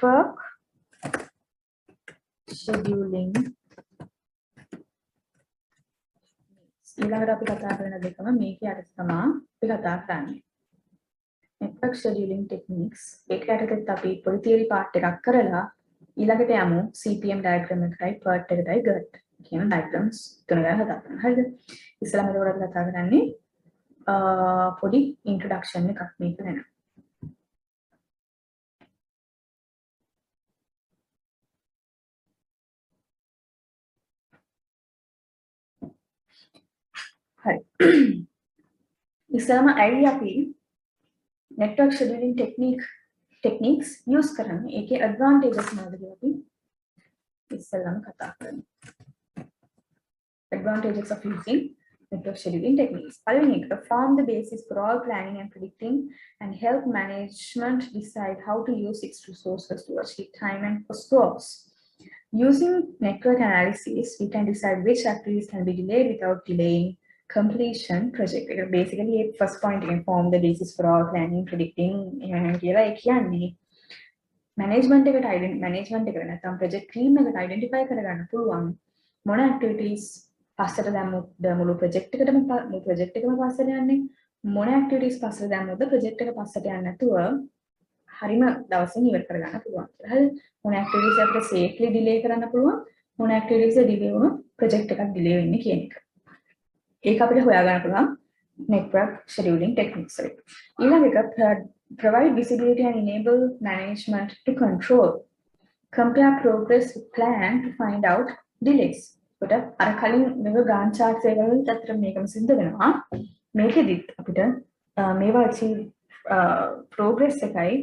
network scheduling ඊළඟට අපි කතා කරන දෙකම මේකේ අර තමයි අපි කතා කරන්නේ network scheduling techniques ඒකට අපි පොඩි theory part එකක් කරලා ඊළඟට යමු CPM diagram එකයි PERT එකයි GERT කියන diagrams තුන ගැන කතා කරන්න. හරිද? ඉස්සෙල්ලාම ඒකට අපි කතා කරන්නේ පොඩි introduction එකක් මේක වෙනවා. හරි. ඉස්සෙල්ලාම ඇයි අපි network scheduling techniques use කරන්නේ? ඒකේ advantages මොනවද කියලා අපි ඉස්සෙල්ලාම කතා කරමු. Advantages of using network scheduling techniques. Pioneer form the basis for all planning and predicting and help management decide how to use its resources to achieve time and cost goals. Using network analysis, we can decide which activities can be delayed without delaying completion project. Basically, first point again, form the basis for all planning, predicting, management එකට නැත්නම් project team එකට identify කරගන්න පුළුවන් මොන activities පස්සට දැම්මොත් මුළු project එකටම project එකම පස්සට යන්නේ මොන activities පස්සට දැම්මොත් project එක පස්සට යන්නේ නැතුව හරිම දවසින් ඉවර කරගන්න පුළුවන් කියලා. හරිද? මොන activities අපිට safely delay කරන්න පුළුවන් මොන activities delay වුණොත් project එකක් delay වෙන්නේ කියන එක. ඒක අපිට හොයාගන්න පුළුවන් network scheduling techniques වලින්. ඊළඟ එක provide visibility and enable management to control. Compare progress with plan to find out delays. කොට අර කලින් මේක Gantt chart එකවල ඇත්තට මේකම සිද්ධ වෙනවා. මේකෙදිත් අපිට මේවා achieve progress එකයි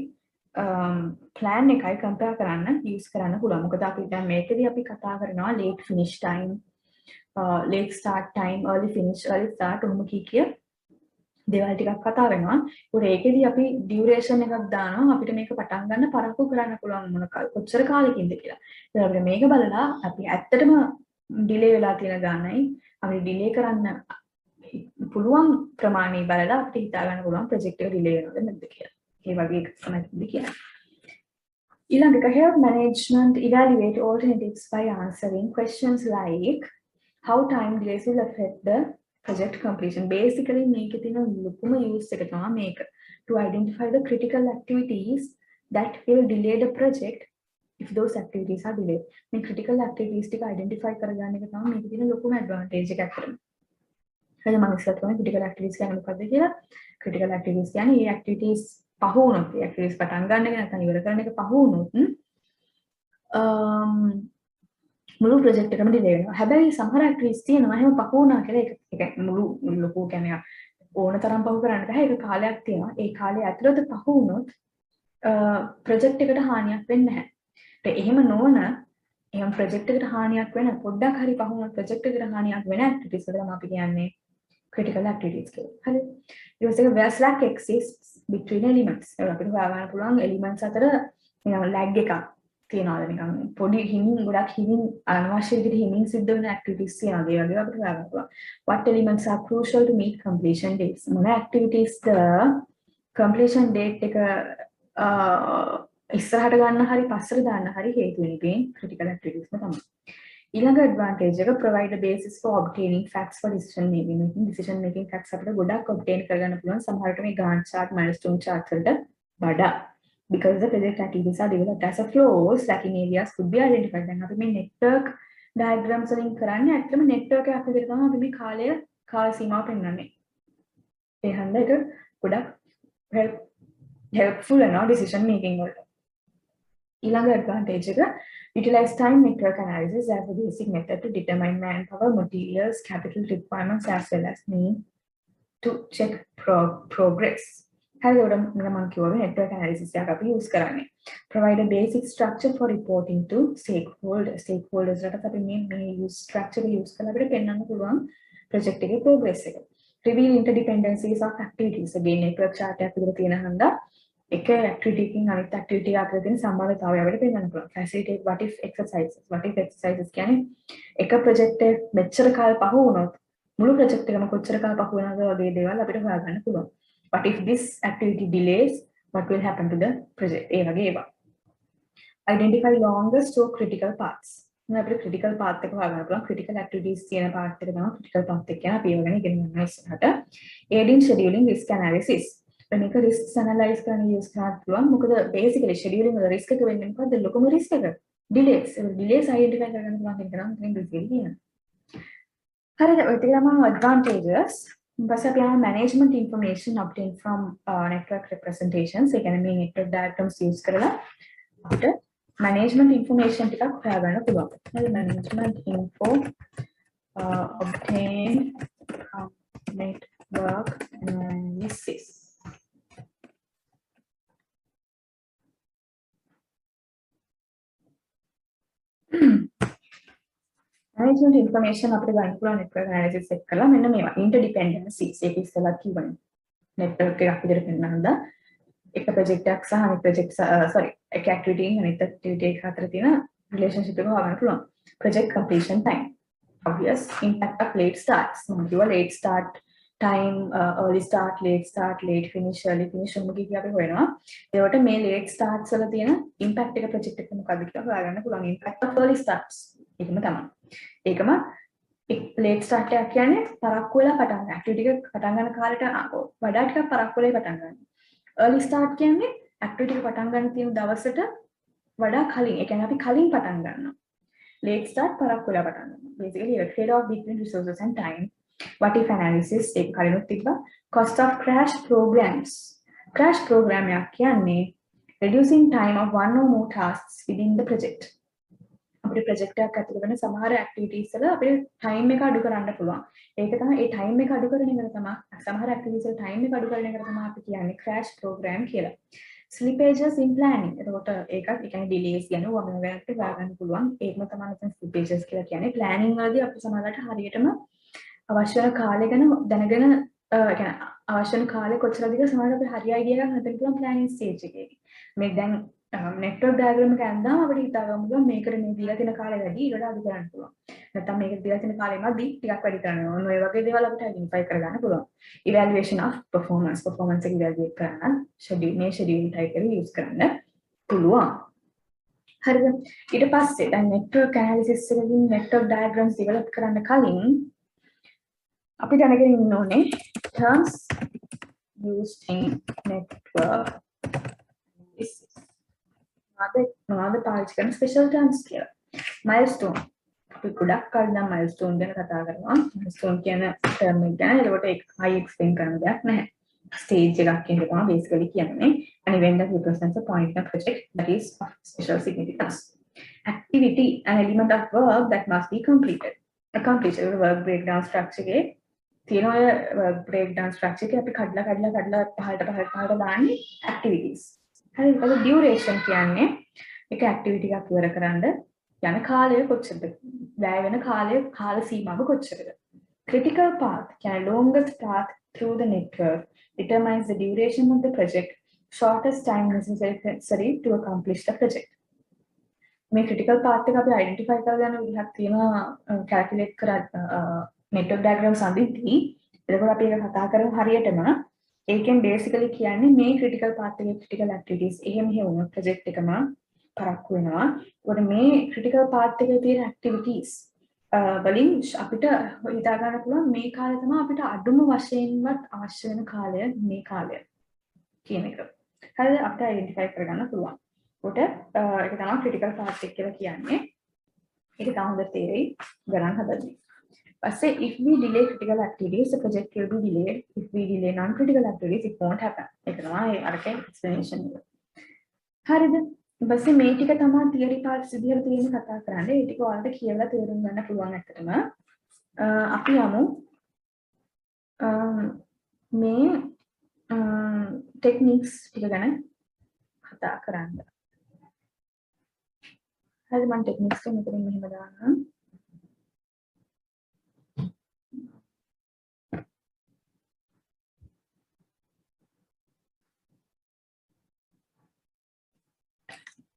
plan එකයි compare කරන්න use කරන්න පුළුවන්. මොකද අපි දැන් මේකෙදි අපි කතා කරනවා late finish time, late start time, early finish, early start උණු කීකිය දේවල් ටිකක් කතා වෙනවා. ඒකෙදි අපි duration එකක් දානවා අපිට මේක පටන් ගන්න පරක්කු කරන්න පුළුවන් මොන කොච්චර කාලෙකින්ද කියලා. ඉතින් අපිට මේක බලලා අපි ඇත්තටම delay වෙලා තියෙන ගානයි අපිට delay කරන්න පුළුවන් ප්‍රමාණය බලලා අපිට හිතා ගන්න පුළුවන් project එක delay වෙනවද නැද්ද කියලා. ඒ වගේ එකක් තමයි කියන්නේ. ඊළඟ එක help management evaluate alternatives by answering questions like how time delays will affect the project completion. Basically මේකේ තියෙන ලොකුම use එක තමයි මේක. To identify the critical activities that will delay the project if those activities are delayed. මේ critical activities ටික identify කරගන්න එක තමයි මේකේ තියෙන ලොකුම advantage එක අතරම. හරි මම ඉස්සර තමයි critical activities කියන්නේ මොකක්ද කියලා. critical activities කියන්නේ මේ activities පහ වුණොත් ඒ activities පටන් ගන්න එක නැත්නම් ඉවර කරන එක පහ වුණොත් මුළු ප්‍රොජෙක්ට් එකම ඩිලේ වෙනවා. හැබැයි සමහර ඇක්ටිවිටීස් තියෙනවා එහෙම පහ වුණා කියලා ඒක මුළු ලොකු කියන්නේ ඕන තරම් පහු කරන්න බෑ. ඒක කාලයක් තියෙනවා. ඒ කාලය ඇතුළත පහ වුණොත් ප්‍රොජෙක්ට් එකට හානියක් වෙන්නේ නැහැ. ඒ එහෙම නොවන එහෙම ප්‍රොජෙක්ට් එකට හානියක් වෙන පොඩ්ඩක් හරි පහ වුණොත් ප්‍රොජෙක්ට් එකට හානියක් වෙන ඇක්ටිවිටීස් වල තමයි අපි කියන්නේ critical activities කියලා. හරි. ඊට පස්සේ where slack exists between elements. ඒක අපිට හොයාගන්න පුළුවන් elements අතර නිකන් lag එකක් තියනවාද නිකන් පොඩි හිමින් ගොඩක් හිමින් අනවශ්‍ය විදිහට හිමින් සිද්ධ වෙන activities තියනවාද ඒ වගේ අපිට හොයාගන්න පුළුවන්. What elements are crucial to meet completion dates? මොන activities ද completion date එක ඉස්සරහට ගන්න හරි පස්සට දාන්න හරි හේතු වෙන්නේ critical activities තමයි. ඊළඟ advantage එක provide a basis for obtaining facts for decision making. Decision making facts අපිට ගොඩක් obtain කරගන්න පුළුවන් සමහරට මේ Gantt chart milestone chart වලට වඩා. Because the project activities are developed as a flow, slacking areas could be identified. දැන් අපි මේ network diagrams වලින් කරන්නේ ඇත්තම network එකක් විදිහට තමයි අපි මේ කාල සීමාව පෙන්වන්නේ. ඒ හන්ද එක ගොඩක් helpful වෙනවා decision making වලට. ඊළඟ advantage එක utilize time network analysis as a basic method to determine manpower, materials, capital requirements as well as need to check progress. හරි උඩම මම කියවුවේ network analysis එකක් අපි use කරන්නේ. Provide a basic structure for reporting to stakeholders. Stakeholders වලට අපි මේ use structure use කරලා අපිට පෙන්වන්න පුළුවන් project එකේ progress එක. Reveal interdependencies of activities. Again network chart එකක් විතර තියෙන හන්දා එක activity එකකින් අනිත් activity එක අතර තියෙන සම්බන්ධතාවය අපිට පෙන්වන්න පුළුවන්. Facilitate what if exercises. What if exercises කියන්නේ එක project එක මෙච්චර කාල පහ වුණොත් මුළු project එකම කොච්චර කාල පහ වෙනවද වගේ දේවල් අපිට හොයාගන්න පුළුවන්. What if this activity delays? What will happen to the project? ඒ වගේ ඒවා. identify longest or critical paths. අපිට critical path එක හොයාගන්න පුළුවන්. critical activities තියෙන part එක තමයි critical path එක කියන අපි ඒ වගේ ඉගෙන ගන්න ඉස්සරහට. aid in scheduling risk analysis. මේක risks analyze කරන්න use කරන්න පුළුවන්. මොකද basically scheduling වල risk එක වෙන්නේ මොකද්ද? ලොකුම risk එක. delays. delays identify කරගන්න පුළුවන් කියන එක තමයි මෙතන basically කියන්නේ. හරිද? ඔය ටික තමයි advantages. ඊපස්සේ අපි යනවා management information obtained from network representations. ඒ කියන්නේ මේ network diagrams use කරලා අපිට management information ටිකක් හොයාගන්න පුළුවන්. හරි management info obtained from network analysis. management information අපිට ගන්න පුළුවන් network analysis එක කරලා මෙන්න මේවා interdependencies ඒක ඉස්සෙල්ලා කිව්වනේ. network එකක් විදිහට පෙන්නනද එක project එකක් සහ අනිත් project එක activity අනිත් activity එක අතර තියෙන relationship එක හොයාගන්න පුළුවන්. project completion time. obvious impact of late starts. මොකද late start time early start late finish early finish ඔන්න කිය අපි හොයනවා. ඒකට මේ late starts වල තියෙන impact එක project එකට මොකක්ද කියලා හොයාගන්න පුළුවන්. impact of early starts. ඒකම තමයි. ඒකම late start එකක් කියන්නේ පරක්කු වෙලා පටන් ගන්න. activity එක පටන් ගන්න කාලෙට වඩා ටිකක් පරක්කු වෙලා පටන් ගන්න. early start කියන්නේ activity එක පටන් ගන්න තියෙන දවසට වඩා කලින්. ඒ කියන්නේ අපි කලින් පටන් ගන්නවා. late start පරක්කු වෙලා පටන් ගන්නවා. basically a trade off between resources and time. what if analysis ඒක කලිනුත් තිබ්බා. cost of crash programs. crash program එකක් කියන්නේ reducing time of one or more tasks within the project. අපේ project එකක් ඇතුළේ වෙන සමහර activities වල අපේ time එක අඩු කරන්න පුළුවන්. ඒක තමයි ඒ time එක අඩු කරන එක තමයි සමහර activities වල time එක අඩු කරන එක තමයි අපි කියන්නේ crash program කියලා. slippages in planning. එතකොට ඒකත් ඒ කියන්නේ delays කියනවා වගේ වෙනත් ගන්න පුළුවන්. ඒකම තමයි නැත්නම් slippages කියලා කියන්නේ. planning වලදී අපි සමහරවිට හරියටම අවශ්‍ය වෙන කාලය ගැන දැනගෙන කියන්නේ අවශ්‍ය වෙන කාලය කොච්චරද කියලා සමහරවිට අපි හරි idea එකක් හදන්න පුළුවන් planning stage එකේදී. මේ දැන් network diagram එක ඇඳාම අපිට හිතා ගන්න පුළුවන් මේකට මේ දීලා තියෙන කාලය වැඩි ඊට අඩු කරන්න පුළුවන්. නැත්නම් මේකට දීලා තියෙන කාලය මදි ටිකක් වැඩි කරන්න ඕන. ඔය වගේ දේවල් අපිට identify කරගන්න පුළුවන්. evaluation of performance එක evaluate කරන්න schedule type එක use කරන්න පුළුවන්. හරිද? ඊට පස්සේ දැන් network analysis එකකින් network diagrams develop කරන්න කලින් අපි දැනගෙන ඉන්න ඕනේ terms used in network analysis. මොනවද පාවිච්චි කරන ස්පෙෂල් ටර්ම්ස් කියලා. milestone. අපි ගොඩක් කල් නම් milestone ගැන කතා කරනවා. milestone කියන ටර්ම් එක ගැන ඒකට ඒක high explain කරන්න දෙයක් නැහැ. stage එකක් කියන එක තමයි basically කියන්නේ. an event that represents a point in a project that is of special significance. activity an element of work that must be completed. accomplish work breakdown structure එකේ තියෙන ඔය work breakdown structure එකේ අපි කඩලා පහළට දාන්නේ activities. හරි ඒක duration කියන්නේ එක activity එකක් ඉවර කරන්න යන කාලය කොච්චරද? වැය වෙන කාල සීමාව කොච්චරද? critical path කියන්නේ longest path through the network determines the duration of the project, shortest time necessary to accomplish the project. මේ critical path එක අපි identify කරගන්න විදිහක් තියෙනවා calculate කරලා network diagram සම්බන්ධී. එතකොට අපි ඒක කතා කරමු හරියටම. ඒකෙන් basically කියන්නේ මේ critical path එකේ critical activities එහෙම වුණොත් project එකම පරක්කු වෙනවා. ඒකට මේ critical path එකේ තියෙන activities වලින් අපිට හිතා ගන්න පුළුවන් මේ කාලය තමයි අපිට අඩුම වශයෙන්වත් අවශ්‍ය වෙන කාලය මේ කාලය කියන එක. හරිද? අපිට identify කරගන්න පුළුවන්. ඒකට ඒක තමයි critical path එක කියලා කියන්නේ. ඒක තමයි හොඳ තේරෙයි ගණන් හදන්නේ. Say if we delay critical activities, the project will be delayed. If we delay non-critical activities, it won't happen. ඒක තමයි අරක explanation එක. හරිද? ඊපස්සේ මේ ටික තමයි theory parts විදිහට තියෙන කතා කරන්නේ. ඒ ටික ඔයාලට කියලා තේරුම් ගන්න පුළුවන් ඇත්තටම. අපි යමු මේ techniques ටික ගැන කතා කරන්න. හරිද? මම techniques එක මෙතනින් මෙහෙම දාන්නම්.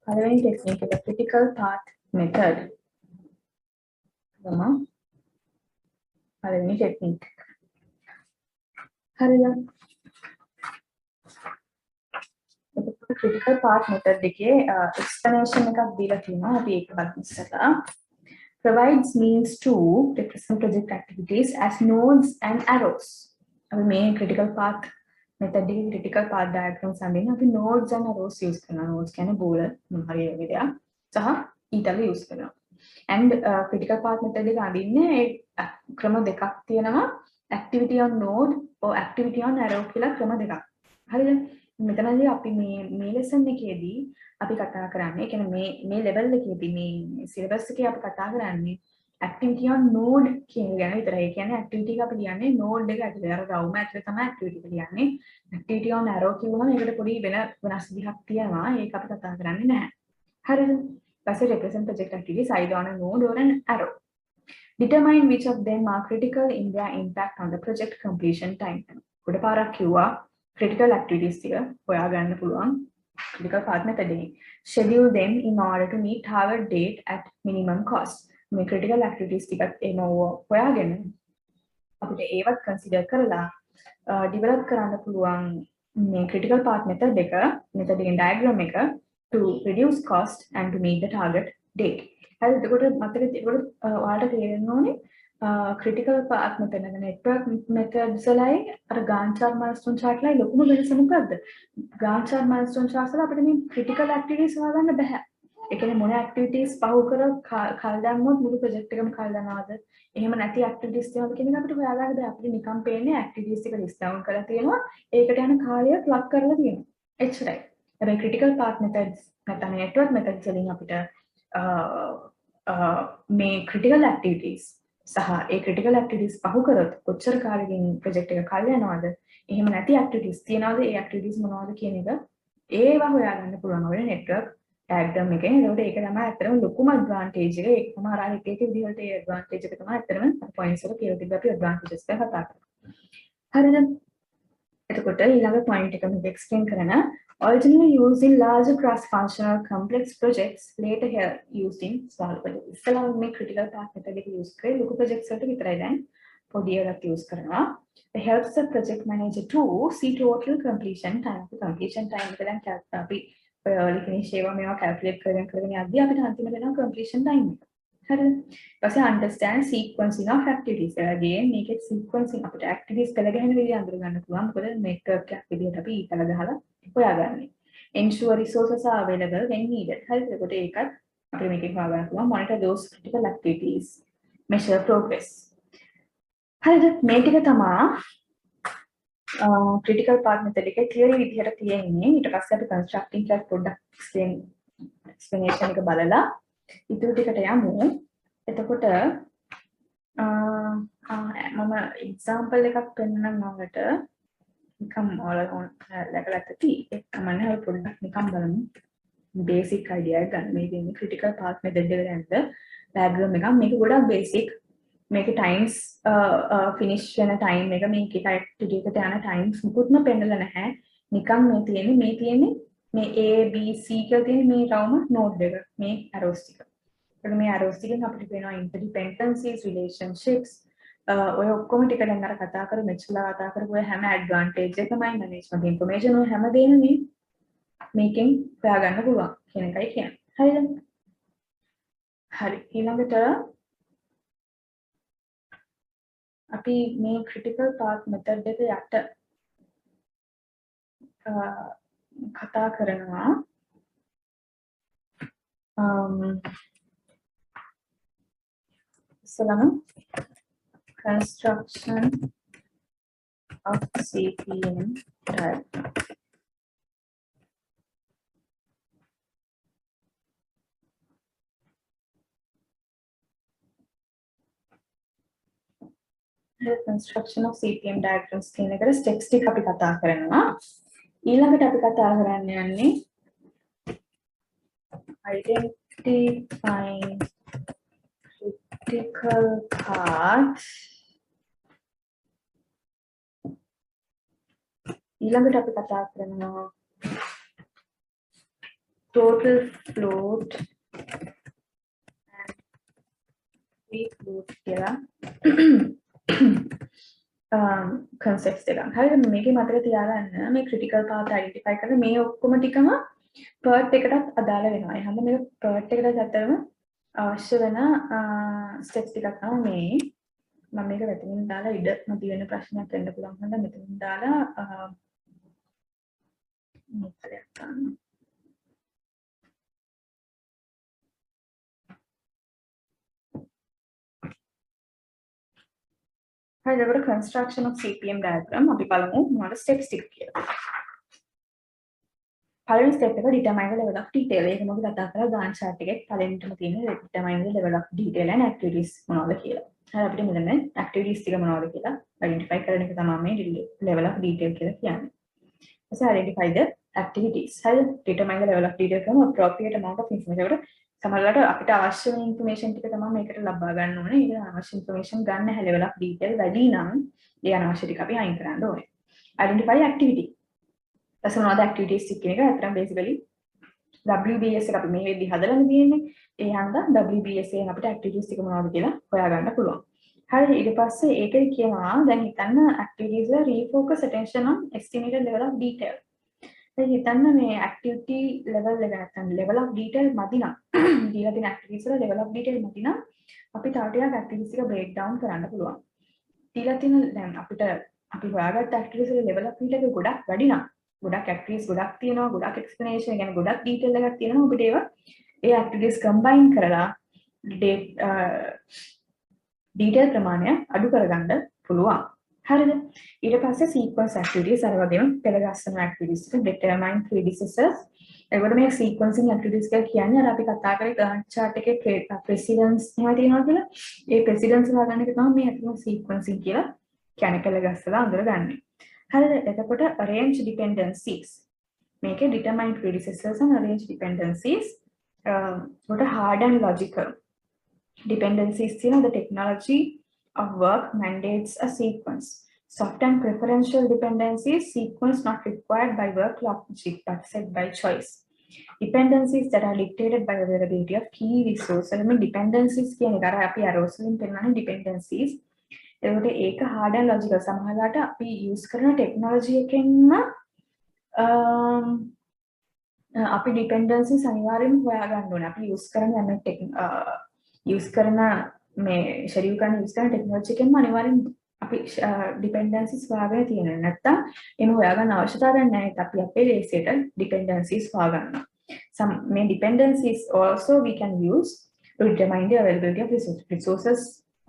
පළවෙනි ටෙක්නික් එක critical path method. පළවෙනි ටෙක්නික්. හරිද? එතකොට critical path method එකේ explanation එකක් දීලා තියෙනවා. අපි ඒක බලමු ඉස්සෙල්ලා. Provides means to represent project activities as nodes and arrows. අපි මේ critical path method එකේ critical path diagrams අඳින්න අපි nodes and arrows use කරනවා. nodes කියන්නේ බෝල මොනවාරි වගේ දෙයක්. සහ ඊටව use කරනවා. and critical path method එක අඳින්නේ ක්‍රම දෙකක් තියෙනවා. activity on node or activity on arrow කියලා ක්‍රම දෙකක්. හරිද? මෙතනදී අපි මේ lesson එකේදී අපි කතා කරන්නේ කියන්නේ මේ level එකේදී මේ syllabus එකේ අපි කතා කරන්නේ activity on node කියන එක ගැන විතරයි. ඒ කියන්නේ activity එක අපි කියන්නේ node එක ඇතුලේ අර රවුම ඇතුලේ තමයි activity එක කියන්නේ. activity on arrow කියුවම ඒකට පොඩි වෙනස් විදිහක් තියෙනවා. ඒක අපි කතා කරන්නේ නැහැ. හරිද? ඊපස්සේ represent project activities either on a node or an arrow. Determine which of them are critical in their impact on the project completion time. කොට පාරක් කිව්වා critical activities ටික හොයාගන්න පුළුවන් critical path method එකේ. Schedule them in order to meet target date at minimum cost. මේ critical activities ටිකත් එම හොයාගෙන අපිට ඒවත් consider කරලා develop කරන්න පුළුවන් මේ critical path method එක method එකේ diagram එක to reduce cost and to meet the target date. හරි එතකොට මතක ඔයාලට තේරෙන්න ඕනේ critical path method එක network methods වලයි අර Gantt chart milestone chart ලයි ලොකුම වෙනස මොකද්ද? Gantt chart milestone chart වල අපිට මේ critical activities හොයාගන්න බෑ. ඒ කියන්නේ මොන activities පහු කර කල් දැම්මොත් මුළු project එකම කල් දනවද? එහෙම නැති activities තියෙනවද කියන එක අපිට හොයාගන්න බෑ. අපිට නිකන් පේන්නේ activities ටික list down කරලා තියෙනවා. ඒකට යන කාලය plug කරලා තියෙනවා. එච්චරයි. හැබැයි critical path methods නැත්නම් network methods වලින් අපිට මේ critical activities සහ ඒ critical activities පහු කරොත් කොච්චර කාලෙකින් project එක කල් යනවද? එහෙම නැති activities තියනවද? ඒ activities මොනවද කියන එක ඒවා හොයාගන්න පුළුවන් අපේ network diagram එකෙන්. ඒකට ඒක තමයි ඇත්තටම ලොකුම advantage එක. ඒක තමයි අර එක විදිහට ඒ advantage එක තමයි ඇත්තටම points වල කියලා තිබ්බ අපි advantages එක කතා කරා. හරිද? එතකොට ඊළඟ point එක මේක explain කරන originally used in larger cross-functional complex projects, later here used in small projects. ඉස්සෙල්ලා මේ critical path method එක use කරේ ලොකු projects වලට විතරයි දැන් පොඩි එකක් use කරනවා. It helps the project manager to see total completion time. completion time එක දැන් අපි early finish ඒවා මේවා calculate කරගෙන යද්දී අපිට අන්තිමට එනවා completion time එක. හරිද? ඊපස්සේ understand sequencing of activities. again මේකේ sequencing අපිට activities කළ ගැහෙන විදිහ අඳුර ගන්න පුළුවන්. මොකද network එකක් විදිහට අපි ඊතල ගහලා හොයාගන්නේ. ensure resources are available when needed. හරිද? ඒකට ඒකත් අපිට මේකෙන් හොයාගන්න පුළුවන්. monitor those critical activities. measure progress. හරිද? මේ ටික තමයි critical path method එකේ theory විදිහට තියෙන්නේ. ඊට පස්සේ අපි constructing class පොඩ්ඩක් explanation එක බලලා ඉතුරු ටිකට යමු. එතකොට මම example එකක් පෙන්නන්නම් ඔයාලට. නිකම් ඔයාලා දැකලා ඇති. ඒක තමයි අපි පොඩ්ඩක් නිකම් බලමු. basic idea එක ගන්න. මේ දෙන්නේ critical path method එක දැන්ද diagram එකක්. මේක ගොඩක් basic. මේක times finish වෙන time එක මේකේ activity එකට යන times මුකුත්ම පෙන්නලා නැහැ. නිකම් මේ තියෙන්නේ මේ A B C කියලා තියෙන මේ රවුම node එක. මේ arrows ටික. ඒකට මේ arrows ටිකෙන් අපිට පේනවා interdependencies, relationships ඔය ඔක්කොම ටික දැන් අර කතා කරමු මෙච්චරලා කතා කරපු ඔය හැම advantage එකමයි management information ඔය හැමදේම මේකෙන් හොයාගන්න පුළුවන් කියන එකයි කියන්නේ. හරිද? හරි. ඊළඟට අපි මේ critical path method එක යට කතා කරනවා construction of CPM diagram. The construction of CPM diagrams කියන එකට steps ටික අපි කතා කරනවා. ඊළඟට අපි කතා කරන්න යන්නේ identifying critical path. ඊළඟට අපි කතා කරනවා total float and free float කියලා. concepts දෙකක්. හරිද? මේකේ මතක තියාගන්න මේ critical path identify කරන මේ ඔක්කොම ටිකම PERT එකටත් අදාළ වෙනවා. එහෙනම් මේ PERT එකට ඇත්තටම අවශ්‍ය වෙන steps ටිකක් තමයි මේ. මම මේක මෙතනින් දාලා ඉඩ නැති වෙන ප්‍රශ්නයක් වෙන්න පුළුවන් හින්දා මෙතනින් දාලා උත්තරයක් ගන්න. හරි එතකොට construction of CPM diagram අපි බලමු මොනවද steps ටික කියලා. පළවෙනි step එක determine the level of detail. ඒක මොකද කතා කරලා Gantt chart එකේ පළවෙනිටම තියෙන determine the level of detail and activities මොනවද කියලා. හරි අපිට මෙතන activities ටික මොනවද කියලා identify කරන එක තමයි මේ level of detail කියලා කියන්නේ. ඊට identify the activities. හරි determine the level of detail කරන appropriate amount of information. ඒකට සමහරවිට අපිට අවශ්‍ය වෙන information ටික තමයි මේකට ලබා ගන්න ඕනේ. ඒක අවශ්‍ය information ගන්න හැ level of detail වැඩි නම් ඒ අනවශ්‍ය ටික අපි අයින් කරන්න ඕනේ. Identify activity. ඊට මොනවද activities ටික කියන එක අතරම basically WBS එක අපි මේ වෙද්දි හදලා තියෙන්නේ. ඒ හන්දා WBS එකෙන් අපිට activities ටික මොනවද කියලා හොයාගන්න පුළුවන්. හරි ඊට පස්සේ ඒකේ කියනවා දැන් හිතන්න activities වල refocus attention on estimated level of detail. දැන් හිතන්න මේ activity level එක නැත්නම් level of detail මදි නම් දීලා තියෙන activities වල level of detail මදි නම් අපි තව ටිකක් activities එක break down කරන්න පුළුවන්. දීලා තියෙන දැන් අපිට අපි හොයාගත්ත activities වල level of detail එක ගොඩක් වැඩි නම් ගොඩක් activities ගොඩක් තියෙනවා ගොඩක් explanation يعني ගොඩක් detail එකක් තියෙනවා අපිට ඒවා ඒ activities combine කරලා detail ප්‍රමාණය අඩු කරගන්න පුළුවන්. හරිද? ඊට පස්සේ sequence activities අර වගේම පෙළ ගස්සන activities එක determine predecessors. ඒකට මේ sequencing activities කියලා කියන්නේ අර අපි කතා කරේ Gantt chart එකේ precedence එහෙම තියෙනවා කියලා. ඒ precedence හොයාගන්න එක තමයි මේ අතන sequencing කියලා කියන්නේ පෙළ ගස්සලා අඳුරගන්නේ. හරිද? එතකොට arrange dependencies. මේකේ determine predecessors and arrange dependencies. what are hard and logical dependencies the technology of work mandates a sequence. Soft and preferential dependencies sequence not required by work logic but set by choice. Dependencies that are dictated by availability of key resources. I mean dependencies කියන එක අර අපි අර ඔස්ලින් පෙන්නන්නේ dependencies. ඒකට ඒක hard and logical සමහරවිට අපි use කරන technology එකෙන්ම අපි dependencies අනිවාර්යෙන්ම හොයා ගන්න ඕනේ. අපි use කරන use කරන මේ schedule කරන use කරන technology එකෙන්ම අනිවාර්යෙන් අපි dependencies හොයාගෙන තියෙනවා. නැත්තම් එහෙම හොයාගන්න අවශ්‍යතාවයක් නැහැ. අපි අපේ ලේසියට dependencies හොයාගන්නවා. Some මේ dependencies also we can use to determine the availability of resources.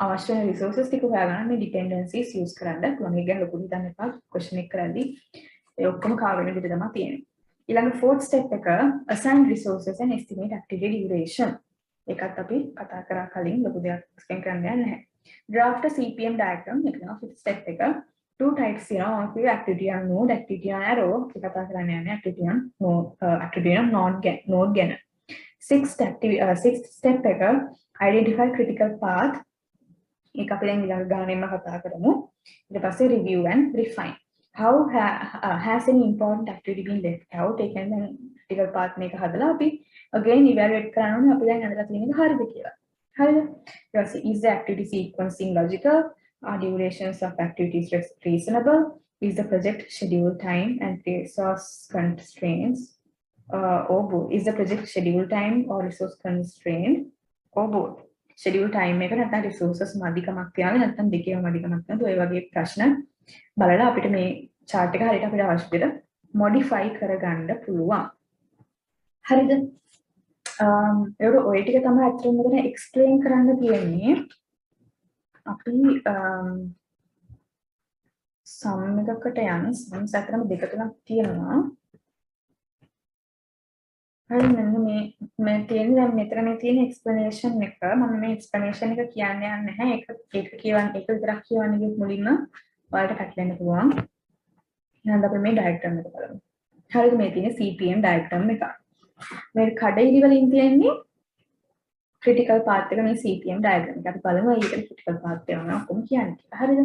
අවශ්‍ය resources ටික හොයාගන්න මේ dependencies use කරන්න පුළුවන්. ඒක ගැන ලොකු හිතන්න එපා. question එක කරද්දී ඒ ඔක්කොම කාවෙන විදිහට තමයි තියෙන්නේ. ඊළඟ fourth step එක assign resources and estimate activity duration. ඒකත් අපි කතා කරා කලින් ලොකු දෙයක් explain කරන්න යන්නේ නැහැ. Draft a CPM diagram එක තමයි fifth step එක. Two types තියෙනවා. oneคือactivity on node, activity on arrow. අපි කතා කරන්න යන්නේ activity on node, activity on node ගැන. Sixth step එක identify critical path. ඒක අපි දැන් ඊළඟ ගානෙම කතා කරමු. ඊට පස්සේ review and refine. How has any important activity been left out? ඒ කියන්නේ critical path මේක හදලා අපි again evaluate කරන්න ඕනේ අපි දැන් හදලා තියෙන එක හරිද කියලා. හරිද? ඊට පස්සේ is the activity sequencing logical? Are durations of activities reasonable? Is the project schedule time and resource constraints or both? Is the project schedule time or resource constrained or both? Schedule time එක නැත්නම් resources මදිකමක් තියාගෙන නැත්නම් දෙකේම මදිකමක් නැත්නම් ඔය වගේ ප්‍රශ්න බලලා අපිට මේ chart එක හරියට අපිට අවශ්‍ය විදිහට modify කරගන්න පුළුවන්. හරිද? ඒක ඔය ටික තමයි අත්‍තරම මෙතන explain කරන්න තියෙන්නේ. අපි sum එකකට යන sums අතරම දෙක තුනක් තියෙනවා. හරි මෙන්න මේ තියෙන දැන් මෙතන මේ තියෙන explanation එක මම මේ explanation එක කියන්න යන්නේ නැහැ. ඒක කියවන්න ඒක විතරක් කියවන්න ගියොත් මුලින්ම ඔයාලට පැටලෙන්න පුළුවන්. එහෙනම් අපි මේ diagram එක බලමු. හරිද මේ තියෙන CPM diagram එක. මේ කඩේලි වලින් තියෙන්නේ critical path එක මේ CPM diagram එක. අපි බලමු ඒකට critical path වෙනවා කොහොම කියන්නේ කියලා. හරිද?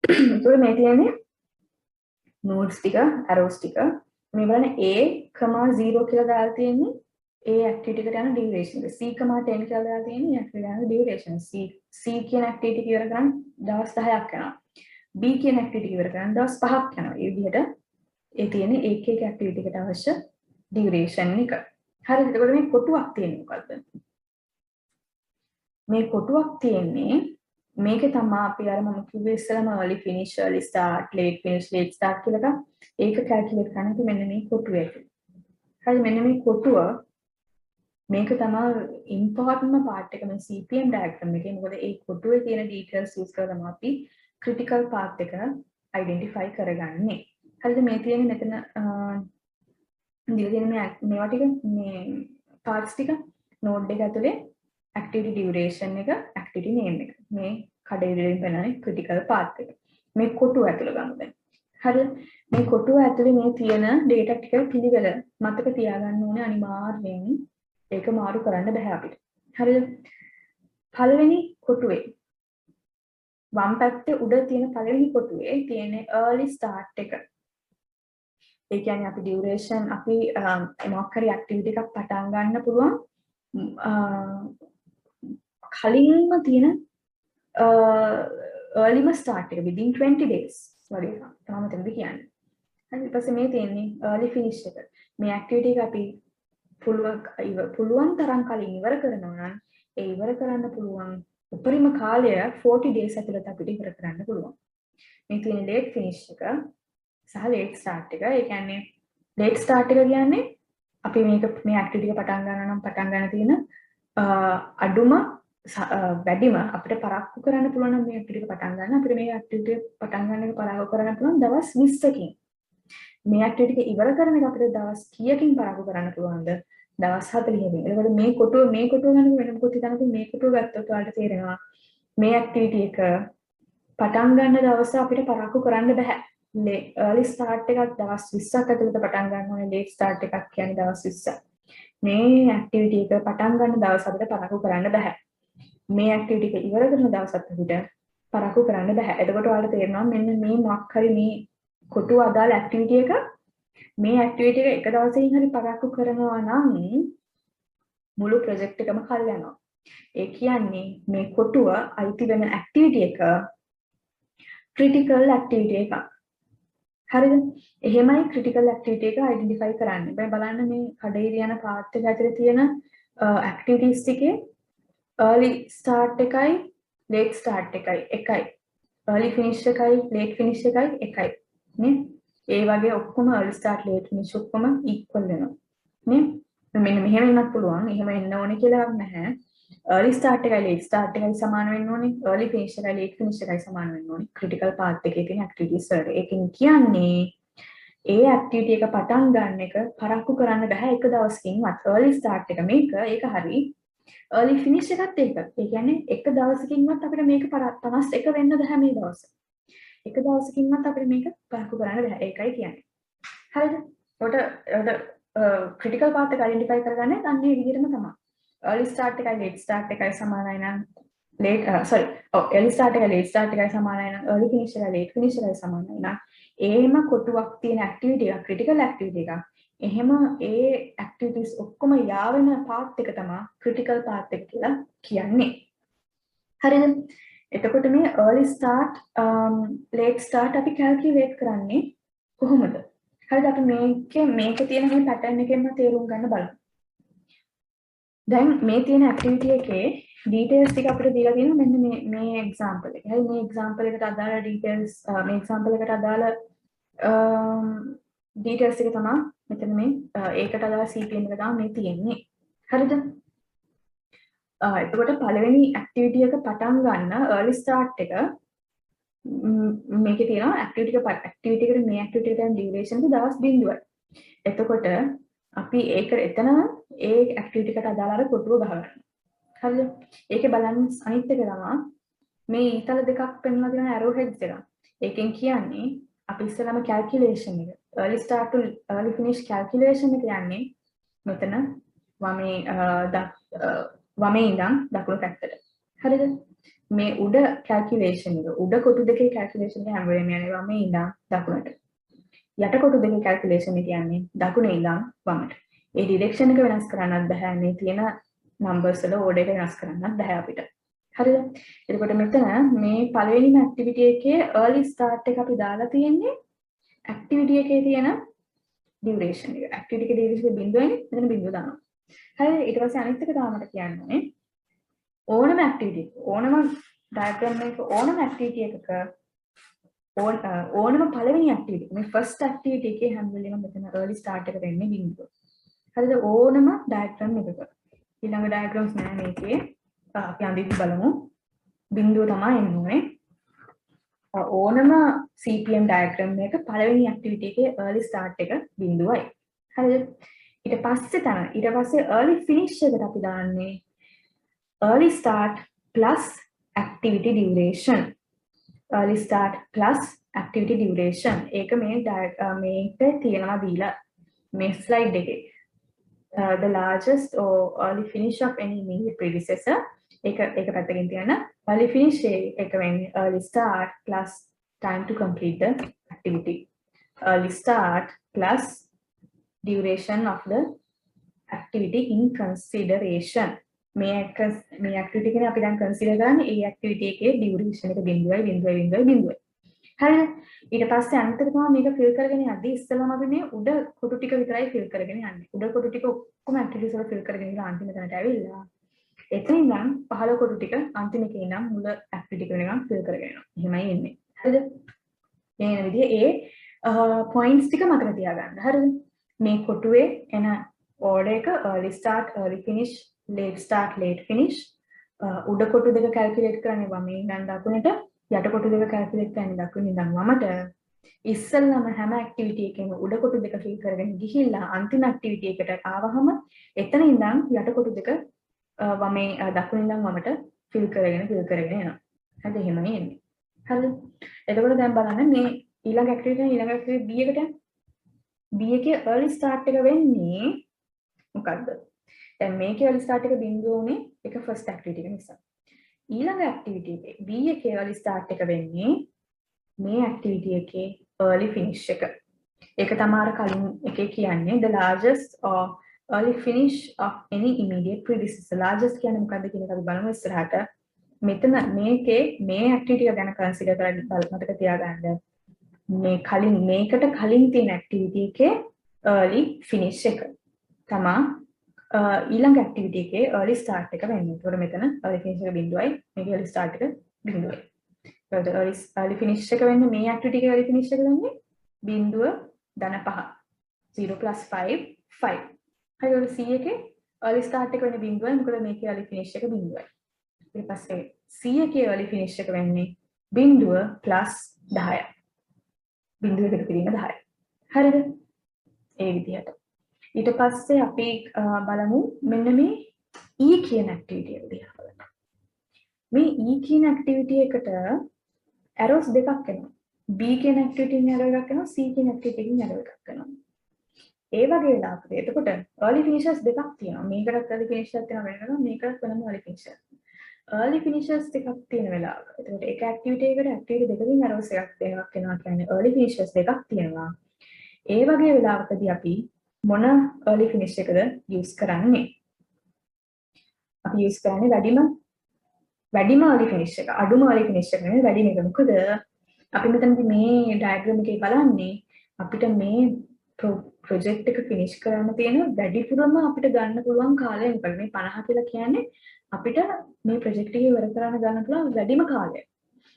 ඒතකොට මේ තියෙන්නේ nodes ටික, arrows ටික. මේ බලන්න A,0 කියලා දාලා තියෙන්නේ A activity එකට යන duration එක. C,10 කියලා දාලා තියෙන්නේ activity යන duration. C කියන activity එක ඉවර කරන් දවස් 10ක් යනවා. B කියන ඇක්ටිවිටි ඉවර කරන්න දවස් 5ක් යනවා. ඒ විදිහට ඒ තියෙන එක ඇක්ටිවිටි එකට අවශ්‍ය ඩියුරේෂන් එක. හරිද? එතකොට මේ කොටුවක් තියෙන්නේ මොකද්ද? මේ කොටුවක් තියෙන්නේ මේක තමයි අපි අර මම කිව්වේ ඉස්සෙල්ලාම early finish early start late finish late start කියලා ඒක කැල්කියුලේට් කරන්න මෙන්න මේ කොටුව ඇතුළේ. හරි මෙන්න මේ කොටුව මේක තමයි ඉම්පෝර්ටන්ට්ම පාර්ට් එක මේ CPM diagram එකේ. මොකද ඒ කොටුවේ තියෙන details use කරලා තමයි අපි critical path එක identify කරගන්නේ. හරිද? මේ තියෙන මෙතන දිලා තියෙන මේවා ටික මේ parts ටික node එක ඇතුලේ activity duration එක activity name එක මේ කඩේලින් පෙන්නන්නේ critical path එක. මේ කොටුව ඇතුළේ ගමු දැන්. හරිද? මේ කොටුව ඇතුලේ මේ තියෙන data ටික පිළිවෙල මතක තියාගන්න ඕනේ අනිවාර්යෙන්. ඒක මාරු කරන්න බෑ අපිට. හරිද? පළවෙනි කොටුවේ වම් පැත්තේ උඩ තියෙන පළවෙනි කොටුවේ තියෙන early start එක. ඒ කියන්නේ අපි duration අපි මොකක් හරි activity එකක් පටන් ගන්න පුළුවන් කලින්ම තියෙන earlyම start එක within 20 days වගේ තමයි මෙතනදී කියන්නේ. හරි ඊට පස්සේ මේ තියෙන්නේ early finish එක. මේ activity එක අපි පුළුවන් තරම් කලින් ඉවර කරනවා නම් ඒ ඉවර කරන්න පුළුවන් උපරිම කාලය 40 days ඇතුළත අපිට ඉවර කරන්න පුළුවන්. මේ තියෙන late finish එක සහ late start එක. ඒ කියන්නේ late start එක කියන්නේ අපි මේ activity එක පටන් ගන්නවා නම් පටන් ගන්න තියෙන අඩුම වැඩිම අපිට පරක්කු කරන්න පුළුවන් නම් මේ activity එක පටන් ගන්න අපිට මේ activity එක පටන් ගන්න එක පරක්කු කරන්න පුළුවන් දවස් 20කින්. මේ activity එක ඉවර කරන එක අපිට දවස් කීයකින් පරක්කු කරන්න පුළුවන්ද? දවස් 40කින්. එතකොට මේ කොටුව ගන්න වෙන මොකද හිතන්නකෝ මේ කොටුව ගත්තොත් ඔයාලට තේරෙනවා මේ activity එක පටන් ගන්න දවස අපිට පරක්කු කරන්න බෑ. early start එකක් දවස් 20ක් ඇතුළත පටන් ගන්න ඕනේ. late start එකක් කියන්නේ දවස් 20ක්. මේ activity එක පටන් ගන්න දවස් අපිට පරක්කු කරන්න බෑ. මේ activity එක ඉවර කරන දවසත් අපිට පරක්කු කරන්න බෑ. එතකොට ඔයාලට තේරෙනවා මෙන්න මේ මොකක් හරි මේ කොටුව අදාළ activity එක මේ activity එක එක දවසකින් හරි පරක්කු කරනවා නම් මුළු project එකම කල් යනවා. ඒ කියන්නේ මේ කොටුව අයිති වෙන activity එක critical activity එකක්. හරිද? එහෙමයි critical activity එක identify කරන්න. බෑ බලන්න මේ කඩේ යන පාත් එක ඇතුලේ තියෙන activities ටිකේ early start එකයි late start එකයි. early finish එකයි late finish එකයි එකයි. නේ? ඒ වගේ ඔක්කොම early start late finish ඔක්කොම equal වෙනවා. නේ? මෙන්න මෙහෙම වෙන්නත් පුළුවන්. එහෙම එන්න ඕනේ කියලා නැහැ. early start එකයි late start එකයි සමාන වෙන්න ඕනේ. early finish එකයි late finish එකයි සමාන වෙන්න ඕනේ. critical path එකේ තියෙන activities වලට. ඒකෙන් කියන්නේ ඒ activity එක පටන් ගන්න එක පරක්කු කරන්න බෑ එක දවසකින්වත්. early start එක මේක ඒක හරි. early finish එකත් ඒක. ඒ කියන්නේ එක දවසකින්වත් අපිට මේක 51 වෙන්න බෑ මේ දවස්. එක දවසකින්වත් අපිට මේක පරක්කු කරන්න බෑ. ඒකයි කියන්නේ. හරිද? ඔකට critical path එක identify කරගන්නේ අන්නේ විදිහටම තමයි. early start එකයි late start එකයි සමානයි නම් early start එකයි late start එකයි සමානයි නම් early finish එකයි late finish එකයි සමානයි නම් එහෙම කොටුවක් තියෙන activity එක critical activity එක. එහෙම ඒ activities ඔක්කොම යාවෙන path එක තමයි critical path එක කියලා කියන්නේ. හරිද? එතකොට මේ early start late start අපි calculate කරන්නේ කොහොමද? හරිද? අපි මේකේ තියෙන මේ pattern එකෙන්ම තේරුම් ගන්න බලමු. දැන් මේ තියෙන activity එකේ details ටික අපිට දීලා තියෙනවා මෙන්න මේ example එක. හරි මේ example එකට අදාළ details මේ example එකට අදාළ details ටික තමයි මෙතන මේ ඒකට අදාළ CPM එක තමයි මේ තියෙන්නේ. හරිද? එතකොට පළවෙනි activity එක පටන් ගන්න early start එක මේකේ තියෙනවා activity එකට මේ activity එකට duration එක දවස් 0යි. එතකොට අපි ඒක එතන ඒ activity එකට අදාළ අර කොටුව ගහගන්න. හරිද? ඒකේ බලන්න අනිත් එක තමයි මේ ඊතල දෙකක් පෙන්වලා තියෙන arrow heads එක. ඒකෙන් කියන්නේ අපි ඉස්සෙල්ලාම calculation එක early start to early finish calculation එක කියන්නේ මෙතන වමේ ඉඳන් දකුණු පැත්තට. හරිද? මේ උඩ calculation එක උඩ කොටු දෙකේ calculation එක හැම වෙලේම යන්නේ වමේ ඉඳන් දකුණට. යට කොටු දෙකේ calculation එක කියන්නේ දකුණේ ඉඳන් වමට. ඒ direction එක වෙනස් කරන්නත් බෑ. මේ තියෙන numbers වල order එක වෙනස් කරන්නත් බෑ අපිට. හරිද? එතකොට මෙතන මේ පළවෙනිම ඇක්ටිවිටි එකේ early start එක අපි දාලා තියෙන්නේ ඇක්ටිවිටි එකේ තියෙන duration එක. ඇක්ටිවිටි එකේ duration බිඳුවනේ. මෙතන බිඳුව දානවා. හරිද? ඊට පස්සේ අනිත් එක තාමට කියන්නේ ඕනම ඇක්ටිවිටි ඕනම ඩයග්‍රෑම් එකක ඕනම ඇක්ටිවිටි එකක ඕනම පළවෙනි ඇක්ටිවිටි මේ ෆස්ට් ඇක්ටිවිටි එකේ හැම වෙලෙම මෙතන early start එක වෙන්නේ බිඳුව. හරිද? ඕනම ඩයග්‍රෑම් එකක. ඊළඟ ඩයග්‍රෑම්ස් නෑ මේකේ. අපි අඳින්න බලමු. බිඳුව තමයි එන්නේ. ඕනම CPM ඩයග්‍රෑම් එකක පළවෙනි ඇක්ටිවිටි එකේ early start එක බිඳුවයි. හරිද? ඊට පස්සේ early finish එකට අපි දාන්නේ early start plus activity duration. early start plus activity duration. ඒක මේක තියෙනවා දීලා මේ slide එකේ. The largest or early finish of any immediate predecessor. ඒක පැත්තකින් තියන්න. early finish එක වෙන්නේ early start plus time to complete the activity. early start plus duration of the activity in consideration. මේ activity එකනේ අපි දැන් consider කරන්නේ ඒ activity එකේ duration එක බිඳුවයි. හරිද? ඊට පස්සේ අනිත් එක තමයි මේක fill කරගෙන යද්දී ඉස්සෙල්ලාම අපි මේ උඩ කොටු ටික විතරයි fill කරගෙන යන්නේ. උඩ කොටු ටික ඔක්කොම activities වල fill කරගෙන ඉඳලා අන්තිම තැනට ඇවිල්ලා එතන ඉඳන් 15 කොටු ටික අන්තිම එකේ ඉඳන් මුල activity එක වෙනකන් fill කරගෙන යනවා. එහෙමයි එන්නේ. හරිද? මේ වෙන විදිහේ points ටික මතක තියාගන්න. හරිද? මේ කොටුවේ එන order එක early start, early finish, late start, late finish. උඩ කොටු දෙක calculate කරන්නේ වමේ ඉඳන් දකුණට, යට කොටු දෙක calculate කරන්නේ දකුණින් ඉඳන් වමට. ඉස්සෙල්ලාම හැම activity එකේම උඩ කොටු දෙක fill කරගෙන ගිහිල්ලා අන්තිම activity එකට ආවහම එතන ඉඳන් යට කොටු දෙක වමේ දකුණින් ඉඳන් වමට fill කරගෙන යනවා. හරිද? එහෙමනේ එන්නේ. හරිද? එතකොට දැන් බලන්න මේ ඊළඟ activity B එකට B එකේ early start එක වෙන්නේ මොකද්ද? දැන් මේකේ early start එක බිඳුව උනේ ඒක first activity එක නිසා. ඊළඟ activity එකේ B එකේ early start එක වෙන්නේ මේ activity එකේ early finish එක. ඒක තමයි කලින් එකේ කියන්නේ the largest or early finish of any immediate predecessor. largest කියන්නේ මොකද්ද කියන එක අපි බලමු ඉස්සරහට. මෙතන මේකේ මේ activity එක ගැන consider කරලා මතක තියාගන්න. මේකට කලින් තියෙන activity එකේ early finish එක තමයි ඊළඟ activity එකේ early start එක වෙන්නේ. ඒතකොට මෙතන early finish එක බිඳුවයි, මේකේ early start එක බිඳුවයි. ඒතකොට early finish එක වෙන්නේ මේ activity එකේ early finish එක වෙන්නේ බිඳුව ධන 5. 0 + 5 5. හරියට C එකේ early start එක වෙන්නේ බිඳුවයි, මොකද මේකේ early finish එක බිඳුවයි. ඊට පස්සේ C එකේ early finish එක වෙන්නේ බිඳුව + 10යි. බිඳුව එකතු කිරීම 10යි. හරිද? ඒ විදිහට. ඊට පස්සේ අපි බලමු මෙන්න මේ E කියන activity එක දිහා බලන්න. මේ E කියන activity එකට arrows දෙකක් එනවා. B කියන activity එකකින් arrow එකක් එනවා, C කියන activity එකකින් arrow එකක් එනවා. ඒ වගේ වෙලාවකට එතකොට early finishes දෙකක් තියෙනවා. මේකටත් early finishes තියෙනවා වෙනවා, මේකටත් වෙනම early finishes. early finishes දෙකක් තියෙන වෙලාවක. එතකොට එක activity එකකට activity දෙකකින් arrows එකක් දෙනවා කියන්නේ early finishes දෙකක් තියෙනවා. ඒ වගේ වෙලාවකදී අපි මොන early finish එකද use කරන්නේ? අපි use කරන්නේ වැඩිම early finish එක. අඩුම early finish එක නෙවෙයි වැඩිම එක. මොකද අපි මෙතනදී මේ diagram එකේ බලන්නේ අපිට මේ project එක finish කරන්න තියෙන වැඩිපුරම අපිට ගන්න පුළුවන් කාලය මොකද? මේ 50 කියලා කියන්නේ අපිට මේ project එක ඉවර කරන්න ගන්න පුළුවන් වැඩිම කාලය.